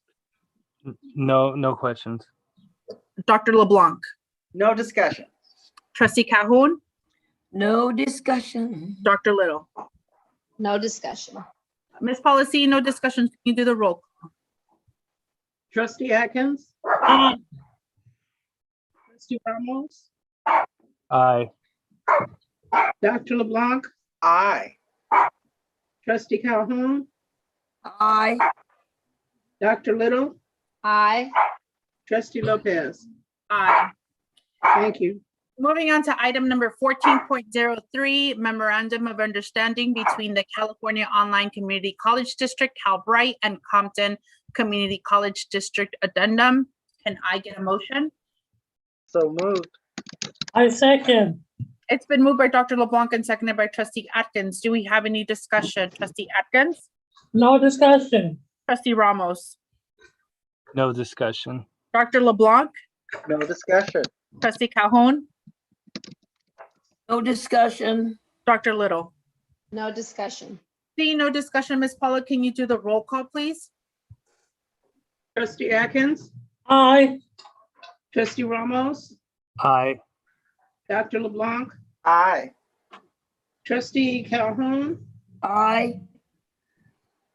No questions. Dr. LeBlanc? No discussion. Trustee Calhoun? No discussion. Dr. Little? No discussion. Ms. Policy, no discussion. Can you do the roll call? Trustee Atkins, Aye. trustee Ramos, Aye. Dr. LeBlanc, Aye. trustee Calhoun, Aye. Dr. Little, Aye. trustee Lopez. Aye. Thank you. Moving on to item number 14.03, Memorandum of Understanding between the California Online Community College District, Calbright, and Compton Community College District Addendum. Can I get a motion? So moved. I second. It's been moved by Dr. LeBlanc and seconded by Trustee Atkins. Do we have any discussion? Trustee Atkins? No discussion. Trustee Ramos? No discussion. Dr. LeBlanc? No discussion. Trustee Calhoun? No discussion. Dr. Little? No discussion. See, no discussion. Ms. Paula, can you do the roll call, please? Trustee Atkins, Aye. trustee Ramos, Aye. Dr. LeBlanc, Aye. trustee Calhoun, Aye.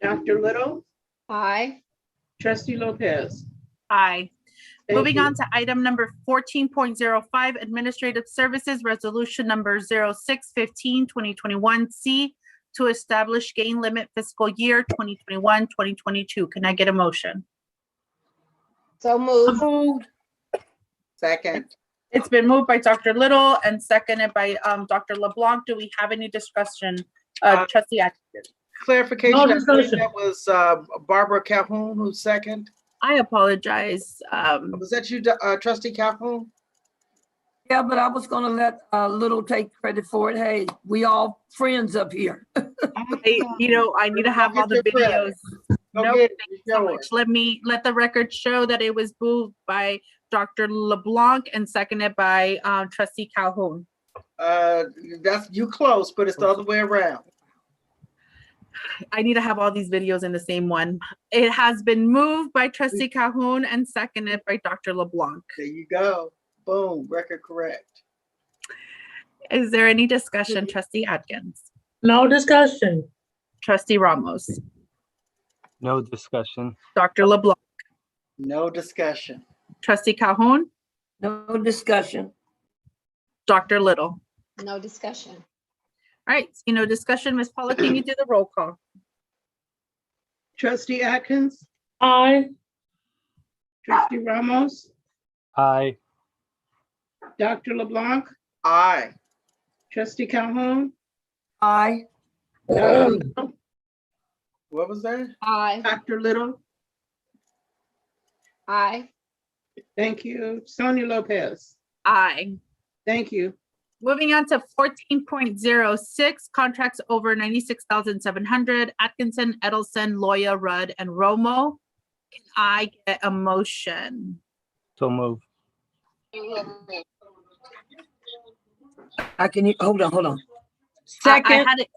Dr. Little, Aye. trustee Lopez. Aye. Thank Moving you. on to item number 14.05, Administrative Services Resolution number 0615-2021C to establish gain limit fiscal year 2021-2022. Can I get a motion? So moved. Moved. Second. It's been moved by Dr. Little and seconded by Dr. LeBlanc. Do we have any discussion? Trustee Atkins? Clarification, No I believe discussion. that was Barbara Calhoun who's second. I apologize. Was that you, trustee Calhoun? Yeah, but I was gonna let Little take credit for it. Hey, we all friends up here. I need to have all the videos. No, thank you so much. Let the record show that it was moved by Dr. LeBlanc and seconded by Trustee Calhoun. That's you close, but it's the other way around. I need to have all these videos in the same one. It has been moved by Trustee Calhoun and seconded by Dr. LeBlanc. There you go. Boom, record correct. Is there any discussion, Trustee Atkins? No discussion. Trustee Ramos? No discussion. Dr. LeBlanc? No discussion. Trustee Calhoun? No discussion. Dr. Little? No discussion. All right, no discussion. Ms. Paula, can you do the roll call? Trustee Atkins, Aye. trustee Ramos, Aye. Dr. LeBlanc, Aye. trustee Calhoun, Aye. Dr. Little, What was that? Aye. Dr. Little, Aye. Thank you. Sonia Lopez. Aye. Thank you. Moving on to 14.06, contracts over 96,700, Atkinson, Edelson, Loya, Rudd, and Romo. Can I get a motion? So move. Hold on. I Second, had it.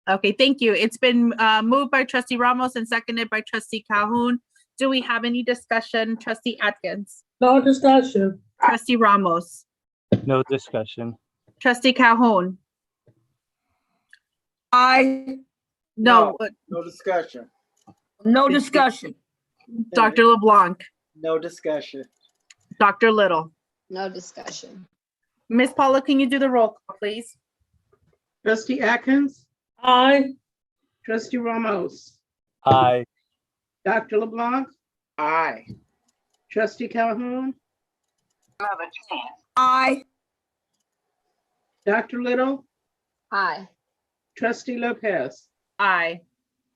Okay, thank you. It's been moved by trustee Ramos and seconded by trustee Calhoun. Do we have any discussion? Trustee Atkins, No discussion. trustee Ramos, No discussion. trustee Calhoun. aye, No, No discussion. no discussion. Dr. LeBlanc, No discussion. Dr. Little. No discussion. Ms. Paula, can you do the roll call, please? Trustee Atkins, Aye. trustee Ramos, Aye. Dr. LeBlanc, Aye. trustee Calhoun, Aye, Dr. Little, Aye. trustee Lopez. Aye.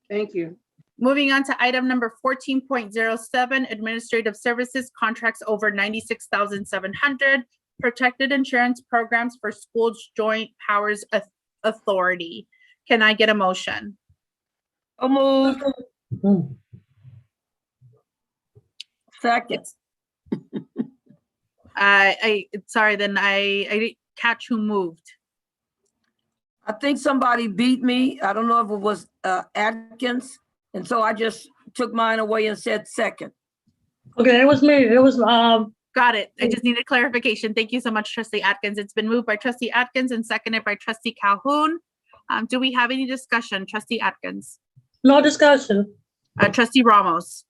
Thank you. Moving on to item number 14.07, administrative services, contracts over 96,700, protected insurance programs for schools joint powers authority. Can I get a motion? so moved. Second, Sorry, then I didn't catch who moved. I think somebody beat me. I don't know if it was Atkins. And so I just took mine away and said second. Okay, it was me. It was, Got it. I just needed clarification. Thank you so much, trustee Atkins. It's been moved by trustee Atkins and seconded by trustee Calhoun. Do we have any discussion? Trustee Atkins, no discussion. trustee Ramos,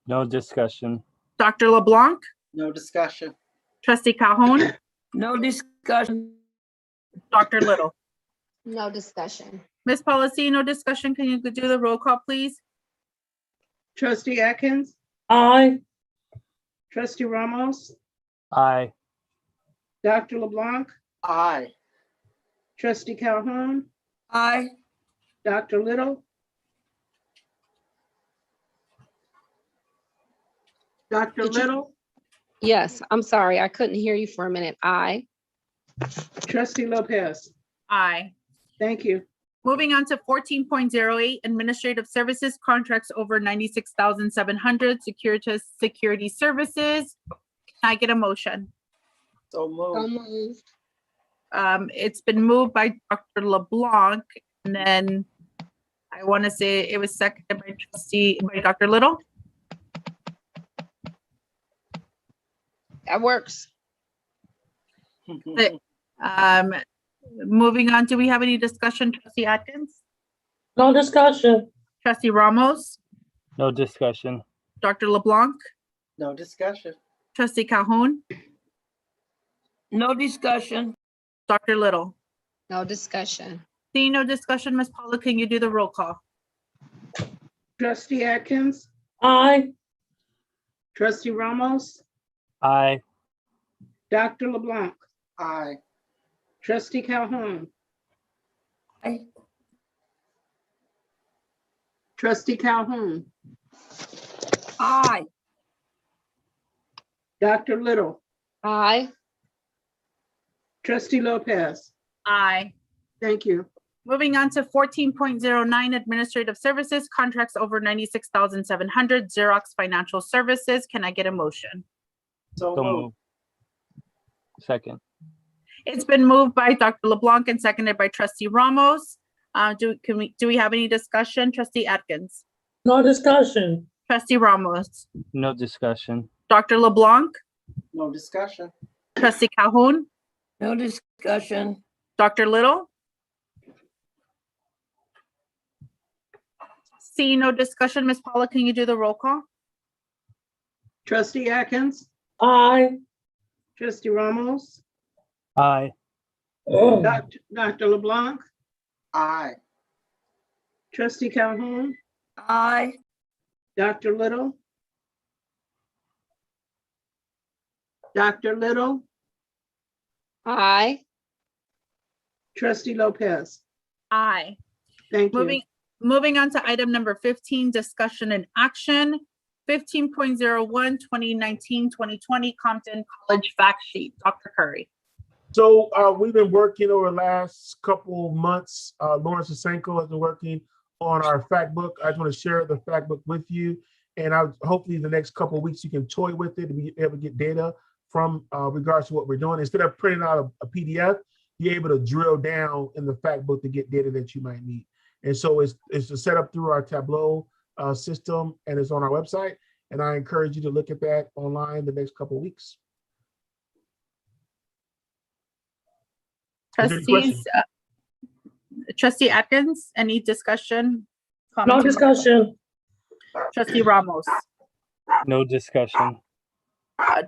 No discussion. Dr. LeBlanc, No discussion. trustee Calhoun, No discussion. Dr. Little. No discussion. Ms. Policy, no discussion. Can you do the roll call, please? Trustee Atkins, Aye. trustee Ramos, Aye. Dr. LeBlanc, Aye. trustee Calhoun, Aye, Dr. Little, Dr. Did you- Little, Yes, I'm sorry. I couldn't hear you for a minute. Aye. trustee Lopez. Aye. Thank you. Moving on to 14.08, administrative services, contracts over 96,700, security services. Can I get a motion? So So moved. moved. It's been moved by Dr. LeBlanc, and then I want to say it was seconded by Dr. Little. That works. Moving on, do we have any discussion, trustee Atkins? No discussion. Trustee Ramos, No discussion. Dr. LeBlanc, No discussion. trustee Calhoun, no discussion. Dr. Little. No discussion. Seeing no discussion, Ms. Paula, can you do the roll call? Trustee Atkins, Aye. trustee Ramos, Aye. Dr. LeBlanc, Aye. trustee Calhoun, Aye, trustee Calhoun, aye, Dr. Little, Aye. trustee Lopez. Aye. Thank you. Moving on to 14.09, administrative services, contracts over 96,700, Xerox Financial Services. Can I get a motion? So So moved. move. Second. It's been moved by Dr. LeBlanc and seconded by trustee Ramos. Do we have any discussion? Trustee Atkins, No discussion. trustee Ramos, No discussion. Dr. LeBlanc, No discussion. trustee Calhoun, no discussion. Dr. Little. See no discussion, Ms. Paula, can you do the roll call? Trustee Atkins, Aye. trustee Ramos, Aye. Dr. LeBlanc, Aye. trustee Calhoun, Aye, Dr. Little, Dr. Little, Aye. trustee Lopez. Aye. Thank you. Moving on to item number 15, discussion and action. 15.01, 2019-2020 Compton College Fact Sheet. Dr. Curry. So we've been working over the last couple months. Lawrence Asenko has been working on our fact book. I just want to share the fact book with you. And hopefully the next couple of weeks you can toy with it and be able to get data from regards to what we're doing. Instead of printing out a PDF, you're able to drill down in the fact book to get data that you might need. And so it's set up through our Tableau system, and it's on our website. And I encourage you to look at that online the next couple of weeks. Trustees, Trustee Atkins, any discussion? No discussion. Trustee Ramos. No discussion.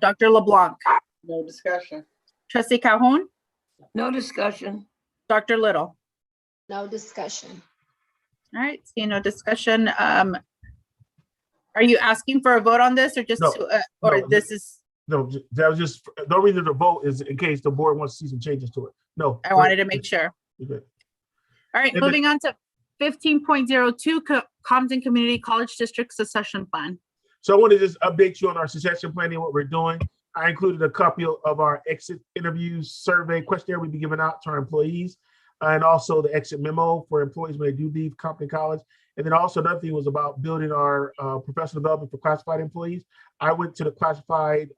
Dr. LeBlanc. No discussion. Trustee Calhoun. No discussion. Dr. Little. No discussion. All right, seeing no discussion. Are you asking for a vote on this or just, No, this is? No, that was just, the reason to vote is in case the board wants to see some changes to it. No. I wanted to make sure. You're good. All right, And moving on to 15.02 Compton Community College District Succession Plan. So I want to just update you on our succession planning, what we're doing. I included a copy of our exit interviews survey questionnaire we'll be giving out to our employees, and also the exit memo for employees when they do leave Compton College. And then also another thing was about building our professional development for classified employees. I went to the classified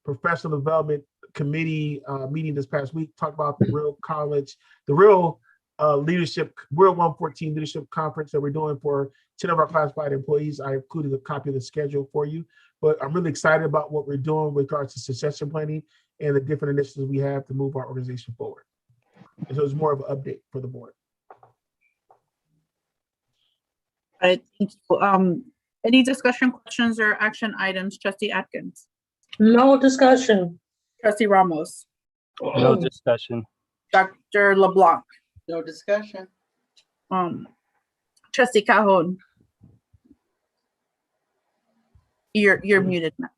professional development committee meeting this past week, talked about the real college, the real leadership, Real 114 leadership conference that we're doing for 10 of our classified employees. I included a copy of the schedule for you, but I'm really excited about what we're doing with regards to succession planning and the different initiatives we have to move our organization forward. And so it's more of an update for the board. All right, thank you. Any discussion, questions, or action items? Trustee Atkins. No discussion. Trustee Ramos. No discussion. Dr. LeBlanc. No discussion. Trustee Calhoun. You're muted now.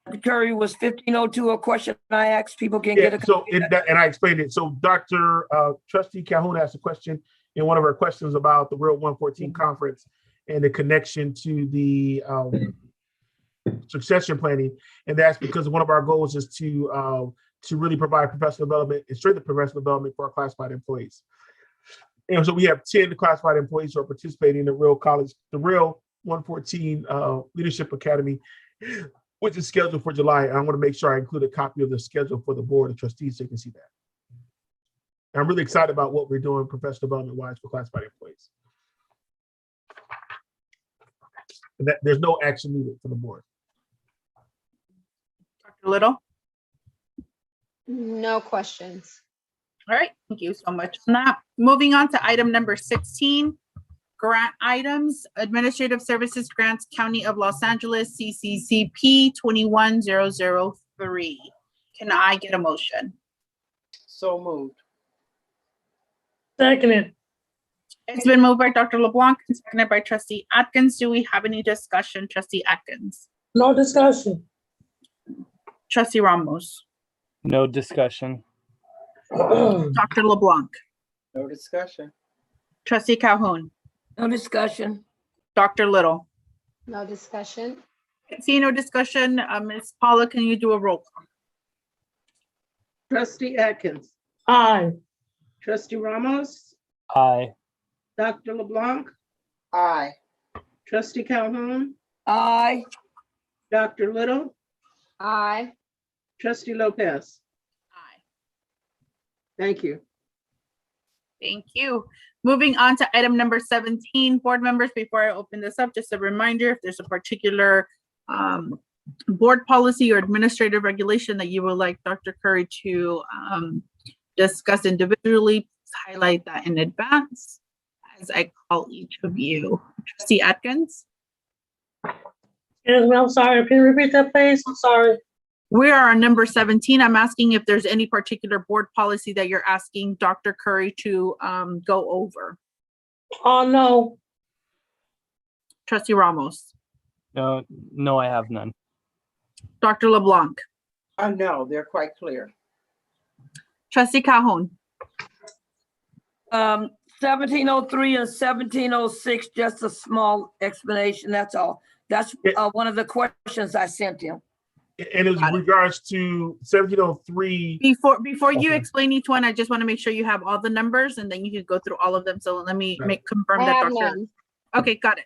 Dr. Curry, was 1502 a question I asked people can Yeah, get a so and I explained it. So Dr. Trustee Calhoun asked a question in one of her questions about the Real 114 conference and the connection to the succession planning. And that's because one of our goals is to really provide professional development and strengthen professional development for our classified employees. And so we have 10 classified employees who are participating in the Real 114 Leadership Academy, which is scheduled for July. And I want to make sure I include a copy of the schedule for the board of trustees so you can see that. And I'm really excited about what we're doing professional development wise for classified employees. And that there's no action needed for the board. Dr. Little. No questions. All right, thank you so much on that. Moving on to item number 16, grant items, Administrative Services Grants, County of Los Angeles, CCCP 21003. Can I get a motion? So moved. Seconded. It's been moved by Dr. LeBlanc and seconded by Trustee Atkins. Do we have any discussion, Trustee Atkins? No discussion. Trustee Ramos. No discussion. Dr. LeBlanc. No discussion. Trustee Calhoun. No discussion. Dr. Little. No discussion. See no discussion. Ms. Paula, can you do a roll call? Trustee Atkins, Aye. Trustee Ramos, Aye. Dr. LeBlanc, Aye. Trustee Calhoun, Aye. Dr. Little, Aye. Trustee Lopez. Aye. Thank you. Thank you. Moving on to item number 17, board members, before I open this up, just a reminder, if there's a particular board policy or administrative regulation that you would like Dr. Curry to discuss individually, highlight that in advance as I call each of you. Trustee Atkins? Excuse me, I'm sorry. Can you repeat that, please? I'm sorry. We are on number 17. I'm asking if there's any particular board policy that you're asking Dr. Curry to go over. Oh, no. Trustee Ramos? No, I have none. Dr. LeBlanc? No, they're quite clear. Trustee Calhoun? 1703 and 1706, just a small explanation, that's all. That's one of the questions I sent him. And it was in regards to 1703. Before you Okay. explain each one, I just want to make sure you have all the numbers and then you can go through all of them. So let me Right. confirm I that have Dr. none. Okay, got it.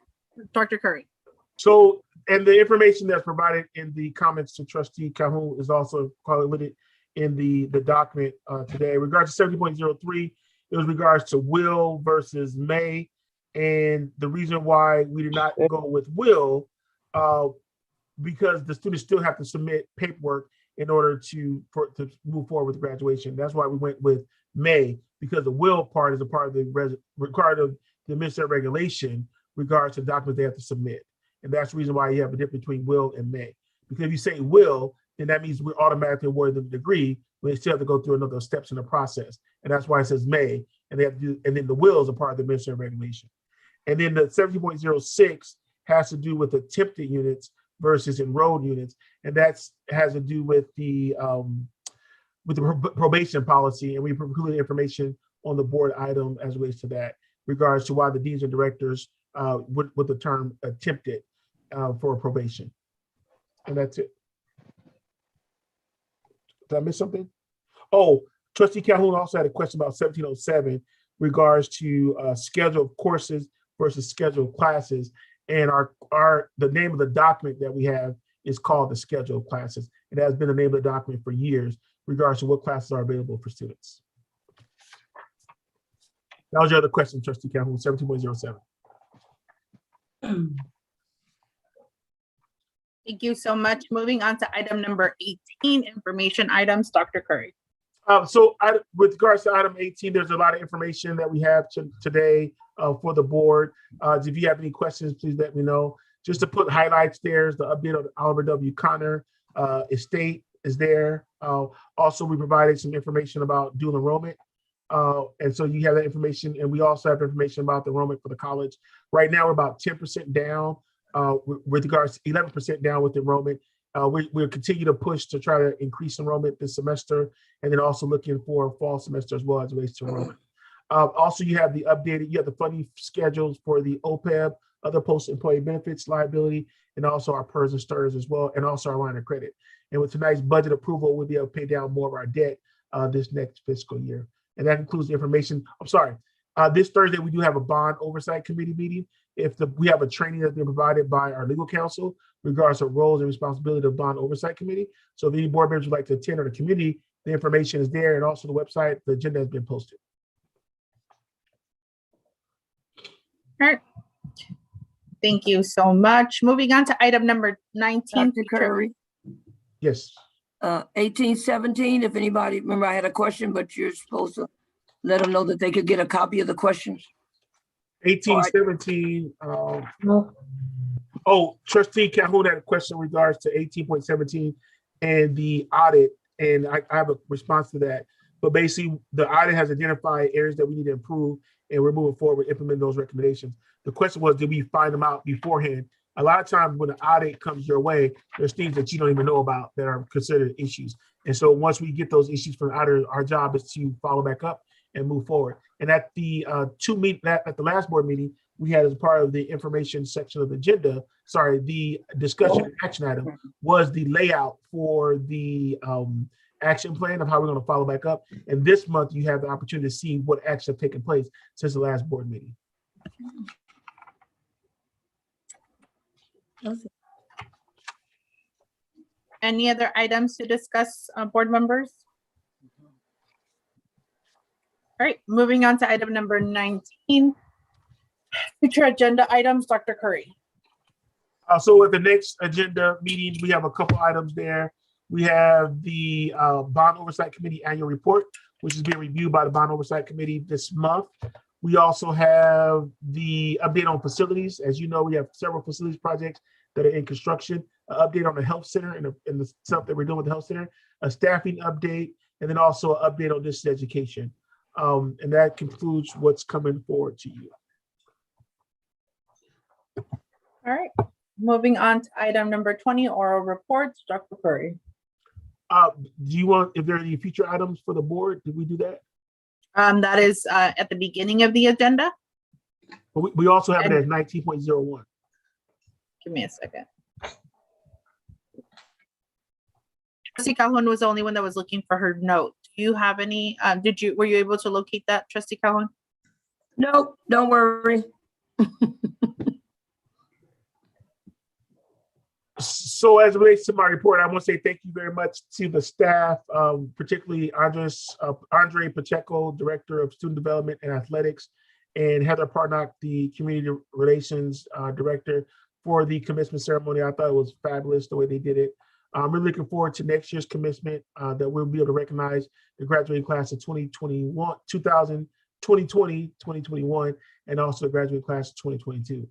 Dr. Curry. So, and the information that's provided in the comments to Trustee Calhoun is also included in the document today. In regards to 70.03, it was regards to Will versus May. And the reason why we did not go with Will, because the students still have to submit paperwork in order to move forward with graduation. That's why we went with May, because the Will part is a part of the required of the administrative regulation regards to documents they have to submit. And that's the reason why you have a difference between Will and May. Because if you say Will, then that means we're automatically awarding them a degree, but they still have to go through another steps in the process. And that's why it says May, and they have to do, and then the Will is a part of the administrative regulation. And then the 70.06 has to do with the attempted units versus enrolled units, and that's has to do with the probation policy, and we included information on the board item as it relates to that, regards to why the deans and directors with the term attempted for probation. And that's it. Did I miss something? Oh, Trustee Calhoun also had a question about 1707 regards to schedule of courses versus schedule of classes. And the name of the document that we have is called the schedule of classes. It has been the name of the document for years, regards to what classes are available for students. That was your other question, Trustee Calhoun, 17.07. Thank you so much. Moving on to item number 18, information items, Dr. Curry. With regards to item 18, there's a lot of information that we have today for the board. If you have any questions, please let me know. Just to put highlights, there's the update on Oliver W. Connor estate is there. Also, we provided some information about dual enrollment. And so you have that information, and we also have information about the enrollment for the college. Right now, we're about 10% down with regards to 11% down with enrollment. We'll continue to push to try to increase enrollment this semester, and then also looking for a fall semester as well as it relates to enrollment. Also, you have the funding schedules for the OPEB, other post-employee benefits liability, and also our PERS and STRS as well, and also our line of credit. And with tonight's budget approval, we'll be able to pay down more of our debt this next fiscal year. And that includes the information. I'm sorry. This Thursday, we do have a bond oversight committee meeting. We have a training that's been provided by our legal counsel regards to roles and responsibility of the bond oversight committee. So if any board members would like to attend or the committee, the information is there, and also the website, the agenda has been posted. All right. Thank you so much. Moving on to item number 19. Dr. Curry. Yes. 1817, if anybody, remember I had a question, but you're supposed to let them know that they could get a copy of the questions. 1817. Trustee Calhoun had a question in regards to 18.17 and the audit, and I have a response to that. But basically, the audit has identified areas that we need to improve, and we're moving forward with implementing those recommendations. The question was, did we find them out beforehand? A lot of times when the audit comes your way, there's things that you don't even know about that are considered issues. And so once we get those issues from the auditor, our job is to follow back up and move forward. And at the at the last board meeting, we had as part of the information section of the agenda, the discussion and action item was the layout for the action plan of how we're going to follow back up. And this month, you have the opportunity to see what actions have taken place since the last board meeting. Any other items to discuss, board members? All right, moving on to item number 19. Future agenda items, Dr. Curry. So at the next agenda meeting, we have a couple items there. We have the Bond Oversight Committee annual report, which is being reviewed by the Bond Oversight Committee this month. We also have the update on facilities. As you know, we have several facilities projects that are in construction, an update on the health center and the stuff that we're doing with the health center, a staffing update, and then also an update on distance education. And that concludes what's coming forward to you. All right, moving on to item number 20, oral reports, Dr. Curry. Do you want, if there are any future items for the board, did we do that? That is at the beginning of the agenda. But we also have it as 19.01. Give me a second. Trustee Calhoun was the only one that was looking for her note. Do you have any, were you able to locate that, Trustee Calhoun? Nope, don't worry. So as it relates to my report, I want to say thank you very much to the staff, particularly Andre Pacheco, Director of Student Development and Athletics, and Heather Parnock, the Community Relations Director, for the commencement ceremony. I thought it was fabulous the way they did it. I'm really looking forward to next year's commencement, that we'll be able to recognize the graduating class of 2020, 2021, and also the graduating class of 2022.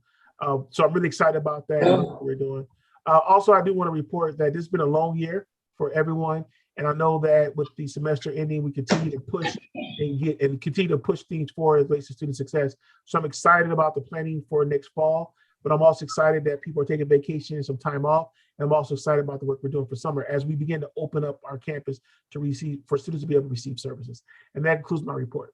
So I'm really excited about that and what we're doing. Also, I do want to report that this has been a long year for everyone. And I know that with the semester ending, we continue to push and continue to push things forward as it relates to student success. So I'm excited about the planning for next fall, but I'm also excited that people are taking vacation and some time off. And I'm also excited about the work we're doing for summer as we begin to open up our campus for students to be able to receive services. And that concludes my report.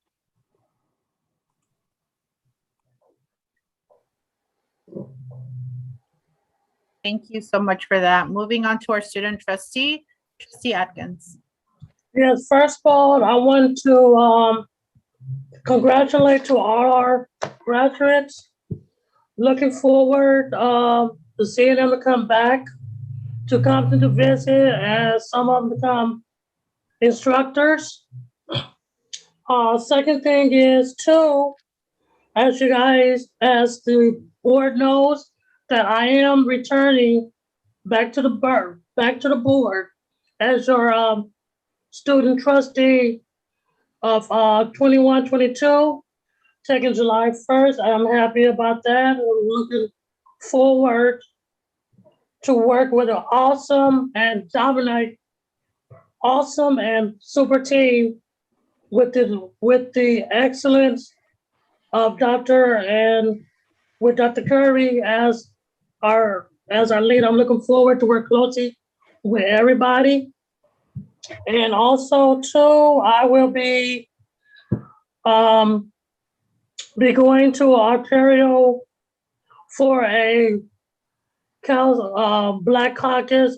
Thank you so much for that. Moving on to our student trustee, Trustee Atkins. Yes, first of all, I want to congratulate to all our graduates. Looking forward to seeing them come back to Compton to visit, as some of them become instructors. Second thing is too, as the board knows, that I am returning back to the board as your student trustee of 21-22, taking July 1st. I'm happy about that. I'm looking forward to work with an awesome and super team with the excellence of with Dr. Curry as our lead. I'm looking forward to work closely with everybody. And also too, I will be going to Ontario for a Black Caucus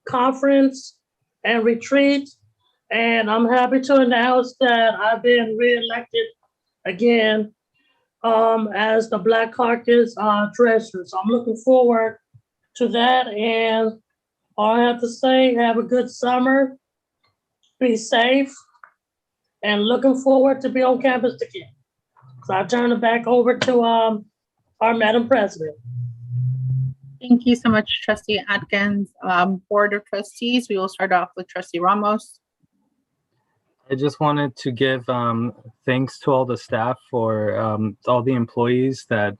conference and retreat. And I'm happy to announce that I've been reelected again as the Black Caucus treasurer. So I'm looking forward to that. And all I have to say, have a good summer, be safe, and looking forward to be on campus again. So I turn it back over to our Madam President. Thank you so much, Trustee Atkins. Board of Trustees, we will start off with Trustee Ramos. I just wanted to give thanks to all the staff for all the employees that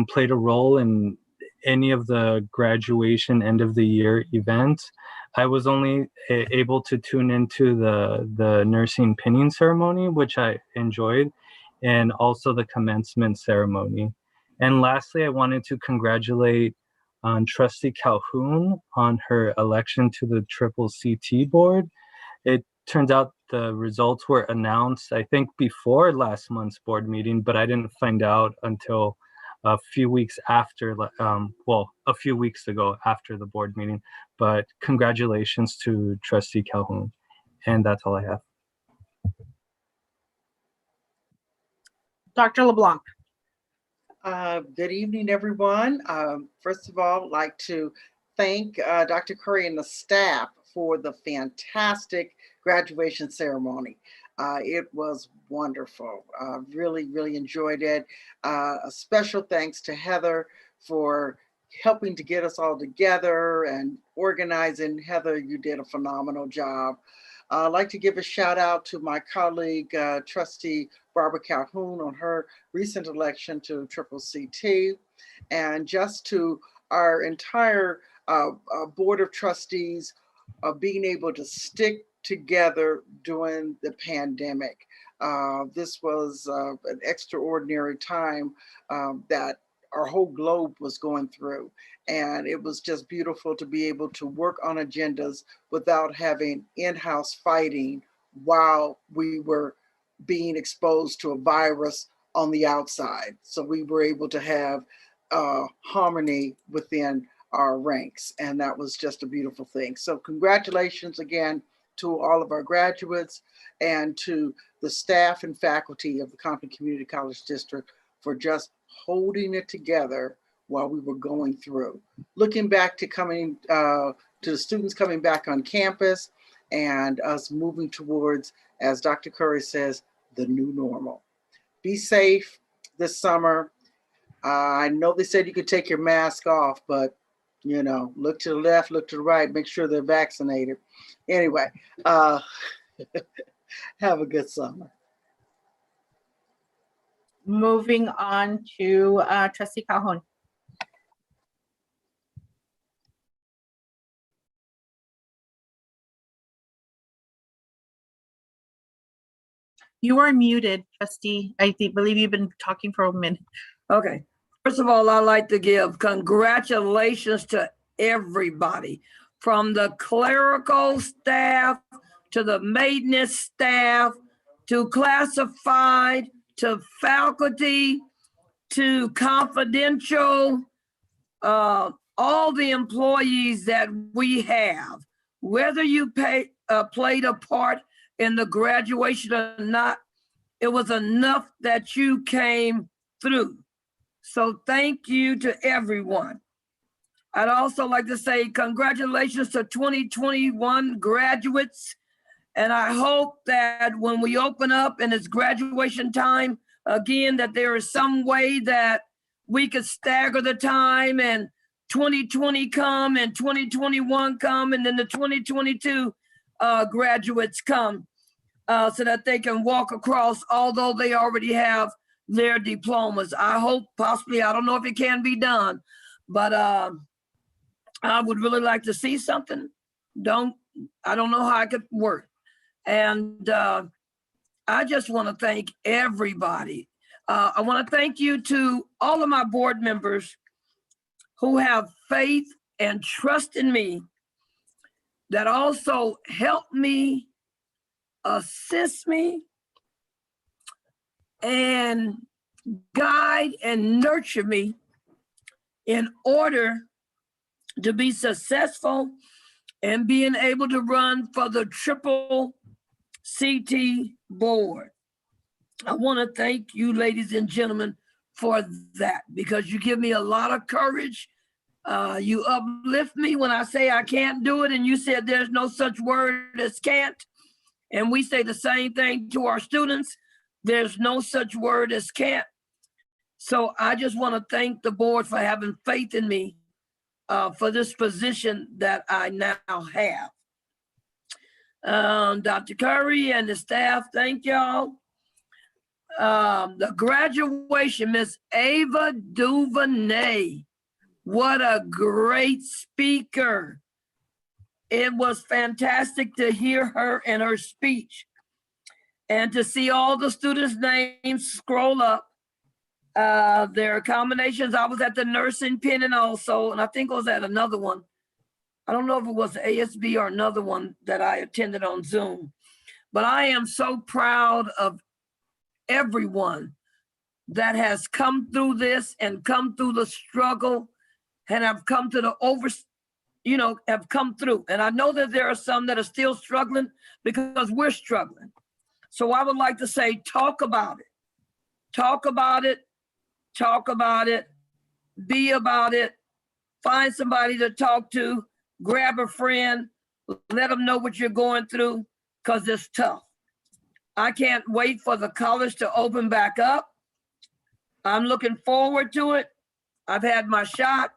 played a role in any of the graduation end of the year events. I was only able to tune into the nursing pinning ceremony, which I enjoyed, and also the commencement ceremony. And lastly, I wanted to congratulate Trustee Calhoun on her election to the CCC board. It turns out the results were announced, I think, before last month's board meeting, but I didn't find out until a few weeks after, a few weeks ago after the board meeting. But congratulations to Trustee Calhoun. And that's all I have. Dr. LeBlanc. Good evening, everyone. First of all, I'd like to thank Dr. Curry and the staff for the fantastic graduation ceremony. It was wonderful. Really, really enjoyed it. A special thanks to Heather for helping to get us all together and organizing. Heather, you did a phenomenal job. I'd like to give a shout out to my colleague, Trustee Barbara Calhoun, on her recent election to CCC, and just to our entire Board of Trustees of being able to stick together during the pandemic. This was an extraordinary time that our whole globe was going through. And it was just beautiful to be able to work on agendas without having in-house fighting while we were being exposed to a virus on the outside. So we were able to have harmony within our ranks. And that was just a beautiful thing. So congratulations again to all of our graduates and to the staff and faculty of the Compton Community College District for just holding it together while we were going through. Looking back to coming to the students coming back on campus and us moving towards, as Dr. Curry says, the new normal. Be safe this summer. I know they said you could take your mask off, but you know, look to the left, look to the right, make sure they're vaccinated. Anyway, have a good summer. Moving on to Trustee Calhoun. You are muted, Trustee. I believe you've been talking for a minute. Okay. First of all, I'd like to give congratulations to everybody, from the clerical staff to the maintenance staff to classified to faculty to confidential, all the employees that we have, whether you played a part in the graduation or not, it was enough that you came through. So thank you to everyone. I'd also like to say congratulations to 2021 graduates. And I hope that when we open up and it's graduation time, again, that there is some way that we could stagger the time and 2020 come and 2021 come and then the 2022 graduates come so that they can walk across, although they already have their diplomas. I hope possibly, I don't know if it can be done, but I would really like to see something. I don't know how I could work. And I just want to thank everybody. I want to thank you to all of my board members who have faith and trust in me, that also help me, assist me, and guide and nurture me in order to be successful and being able to run for the triple CT board. I want to thank you, ladies and gentlemen, for that, because you give me a lot of courage. You uplift me when I say I can't do it, and you said there's no such word as can't. And we say the same thing to our students. There's no such word as can't. So I just want to thank the board for having faith in me for this position that I now have. Dr. Curry and the staff, thank y'all. The graduation, Miss Ava DuVernay, what a great speaker. It was fantastic to hear her and her speech and to see all the students' names scroll up. Their combinations. I was at the nursing pinning also, and I think I was at another one. I don't know if it was ASB or another one that I attended on Zoom, but I am so proud of everyone that has come through this and come through the struggle and have come to the have come through. And I know that there are some that are still struggling because we're struggling. So I would like to say, talk about it. Talk about it. Talk about it. Be about it. Find somebody to talk to. Grab a friend. Let them know what you're going through, because it's tough. I can't wait for the college to open back up. I'm looking forward to it. I've had my shot.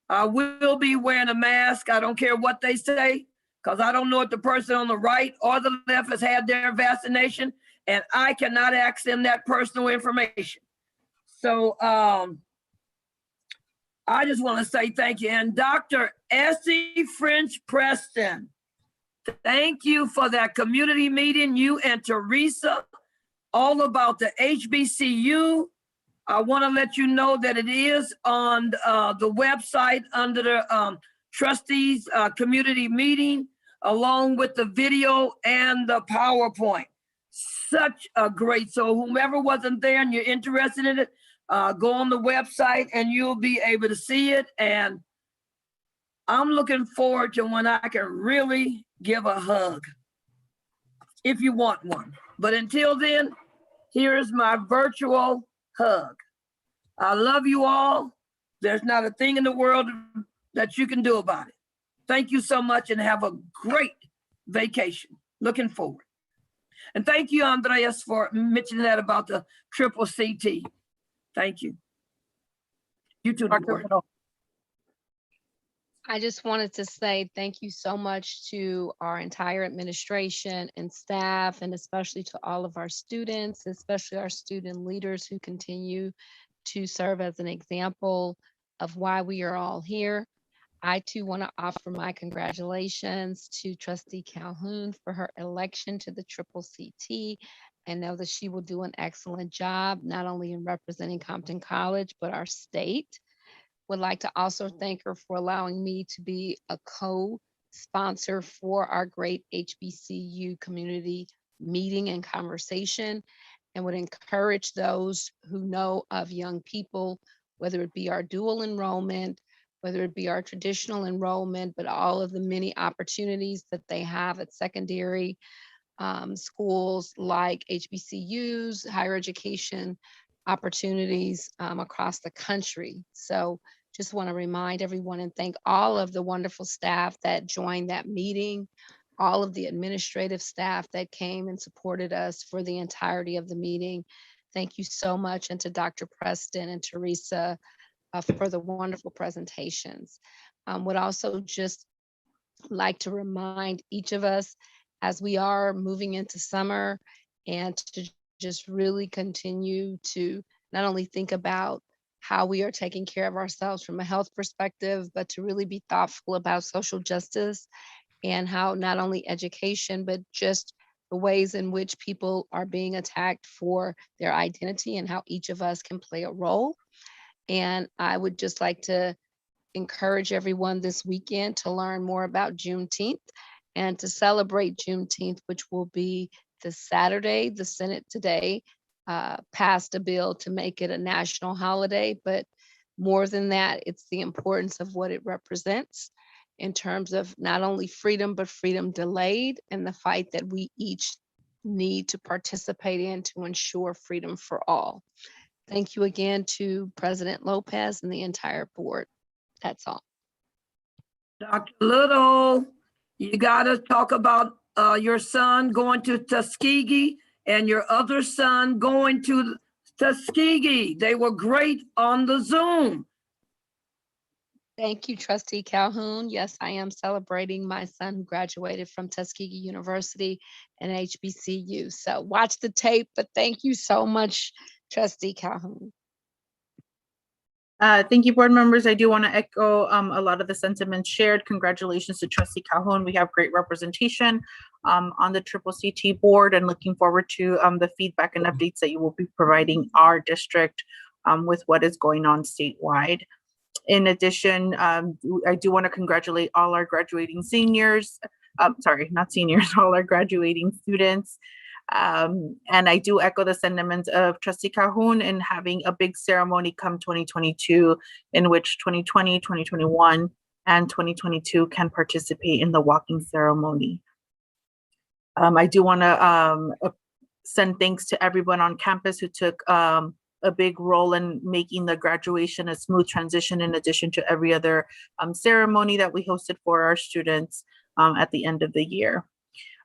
I will be wearing a mask. I don't care what they say, because I don't know if the person on the right or the left has had their vaccination, and I cannot ask them that personal information. So I just want to say thank you. And Dr. Essie French Preston, thank you for that community meeting, you and Teresa, all about the HBCU. I want to let you know that it is on the website under the Trustees community meeting, along with the video and the PowerPoint. Such a great, so whomever wasn't there and you're interested in it, Go on the website and you'll be able to see it. And I'm looking forward to when I can really give a hug, if you want one. But until then, here is my virtual hug. I love you all. There's not a thing in the world that you can do about it. Thank you so much and have a great vacation. Looking forward. And thank you, Andreas, for mentioning that about the triple CT. Thank you. You too, Deborah. I just wanted to say thank you so much to our entire administration and staff, and especially to all of our students, especially our student leaders who continue to serve as an example of why we are all here. I too want to offer my congratulations to Trustee Calhoun for her election to the triple CT, and know that she will do an excellent job, not only in representing Compton College, but our state. Would like to also thank her for allowing me to be a co-sponsor for our great HBCU community meeting and conversation, and would encourage those who know of young people, whether it be our dual enrollment, whether it be our traditional enrollment, but all of the many opportunities that they have at secondary schools like HBCUs, higher education opportunities across the country. So just want to remind everyone and thank all of the wonderful staff that joined that meeting, all of the administrative staff that came and supported us for the entirety of the meeting. Thank you so much. And to Dr. Preston and Teresa for the wonderful presentations. Would also just like to remind each of us as we are moving into summer, and to just really continue to not only think about how we are taking care of ourselves from a health perspective, but to really be thoughtful about social justice and how not only education, but just the ways in which people are being attacked for their identity and how each of us can play a role. And I would just like to encourage everyone this weekend to learn more about Juneteenth and to celebrate Juneteenth, which will be this Saturday. The Senate today passed a bill to make it a national holiday, but more than that, it's the importance of what it represents in terms of not only freedom, but freedom delayed, and the fight that we each need to participate in to ensure freedom for all. Thank you again to President Lopez and the entire board. That's all. Dr. Little, you got to talk about your son going to Tuskegee and your other son going to Tuskegee. They were great on the Zoom. Thank you, Trustee Calhoun. Yes, I am celebrating my son who graduated from Tuskegee University and HBCU. So watch the tape, but thank you so much, Trustee Calhoun. Thank you, board members. I do want to echo a lot of the sentiments shared. Congratulations to Trustee Calhoun. We have great representation on the Triple CT board, and looking forward to the feedback and updates that you will be providing our district with what is going on statewide. In addition, I do want to congratulate all our graduating seniors. Sorry, not seniors, all our graduating students. And I do echo the sentiments of Trustee Calhoun in having a big ceremony come 2022, in which 2020, 2021, and 2022 can participate in the walking ceremony. I do want to send thanks to everyone on campus who took a big role in making the graduation a smooth transition, in addition to every other ceremony that we hosted for our students at the end of the year.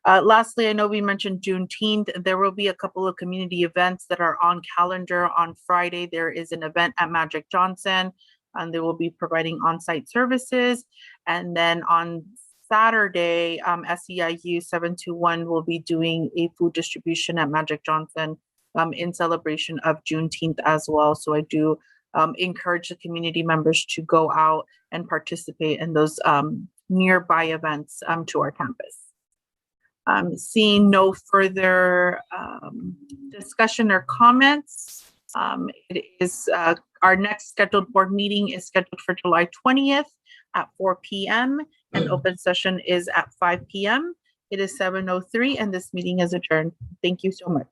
Lastly, I know we mentioned Juneteenth. There will be a couple of community events that are on calendar. On Friday, there is an event at Magic Johnson, and they will be providing on-site services. And then on Saturday, SEIU 721 will be doing a food distribution at Magic Johnson in celebration of Juneteenth as well. So I do encourage the community members to go out and participate in those nearby events to our campus. Seeing no further discussion or comments, it is our next scheduled board meeting is scheduled for July 20th at 4 p.m. and open session is at 5 p.m. It is 7:03 and this meeting is adjourned. Thank you so much.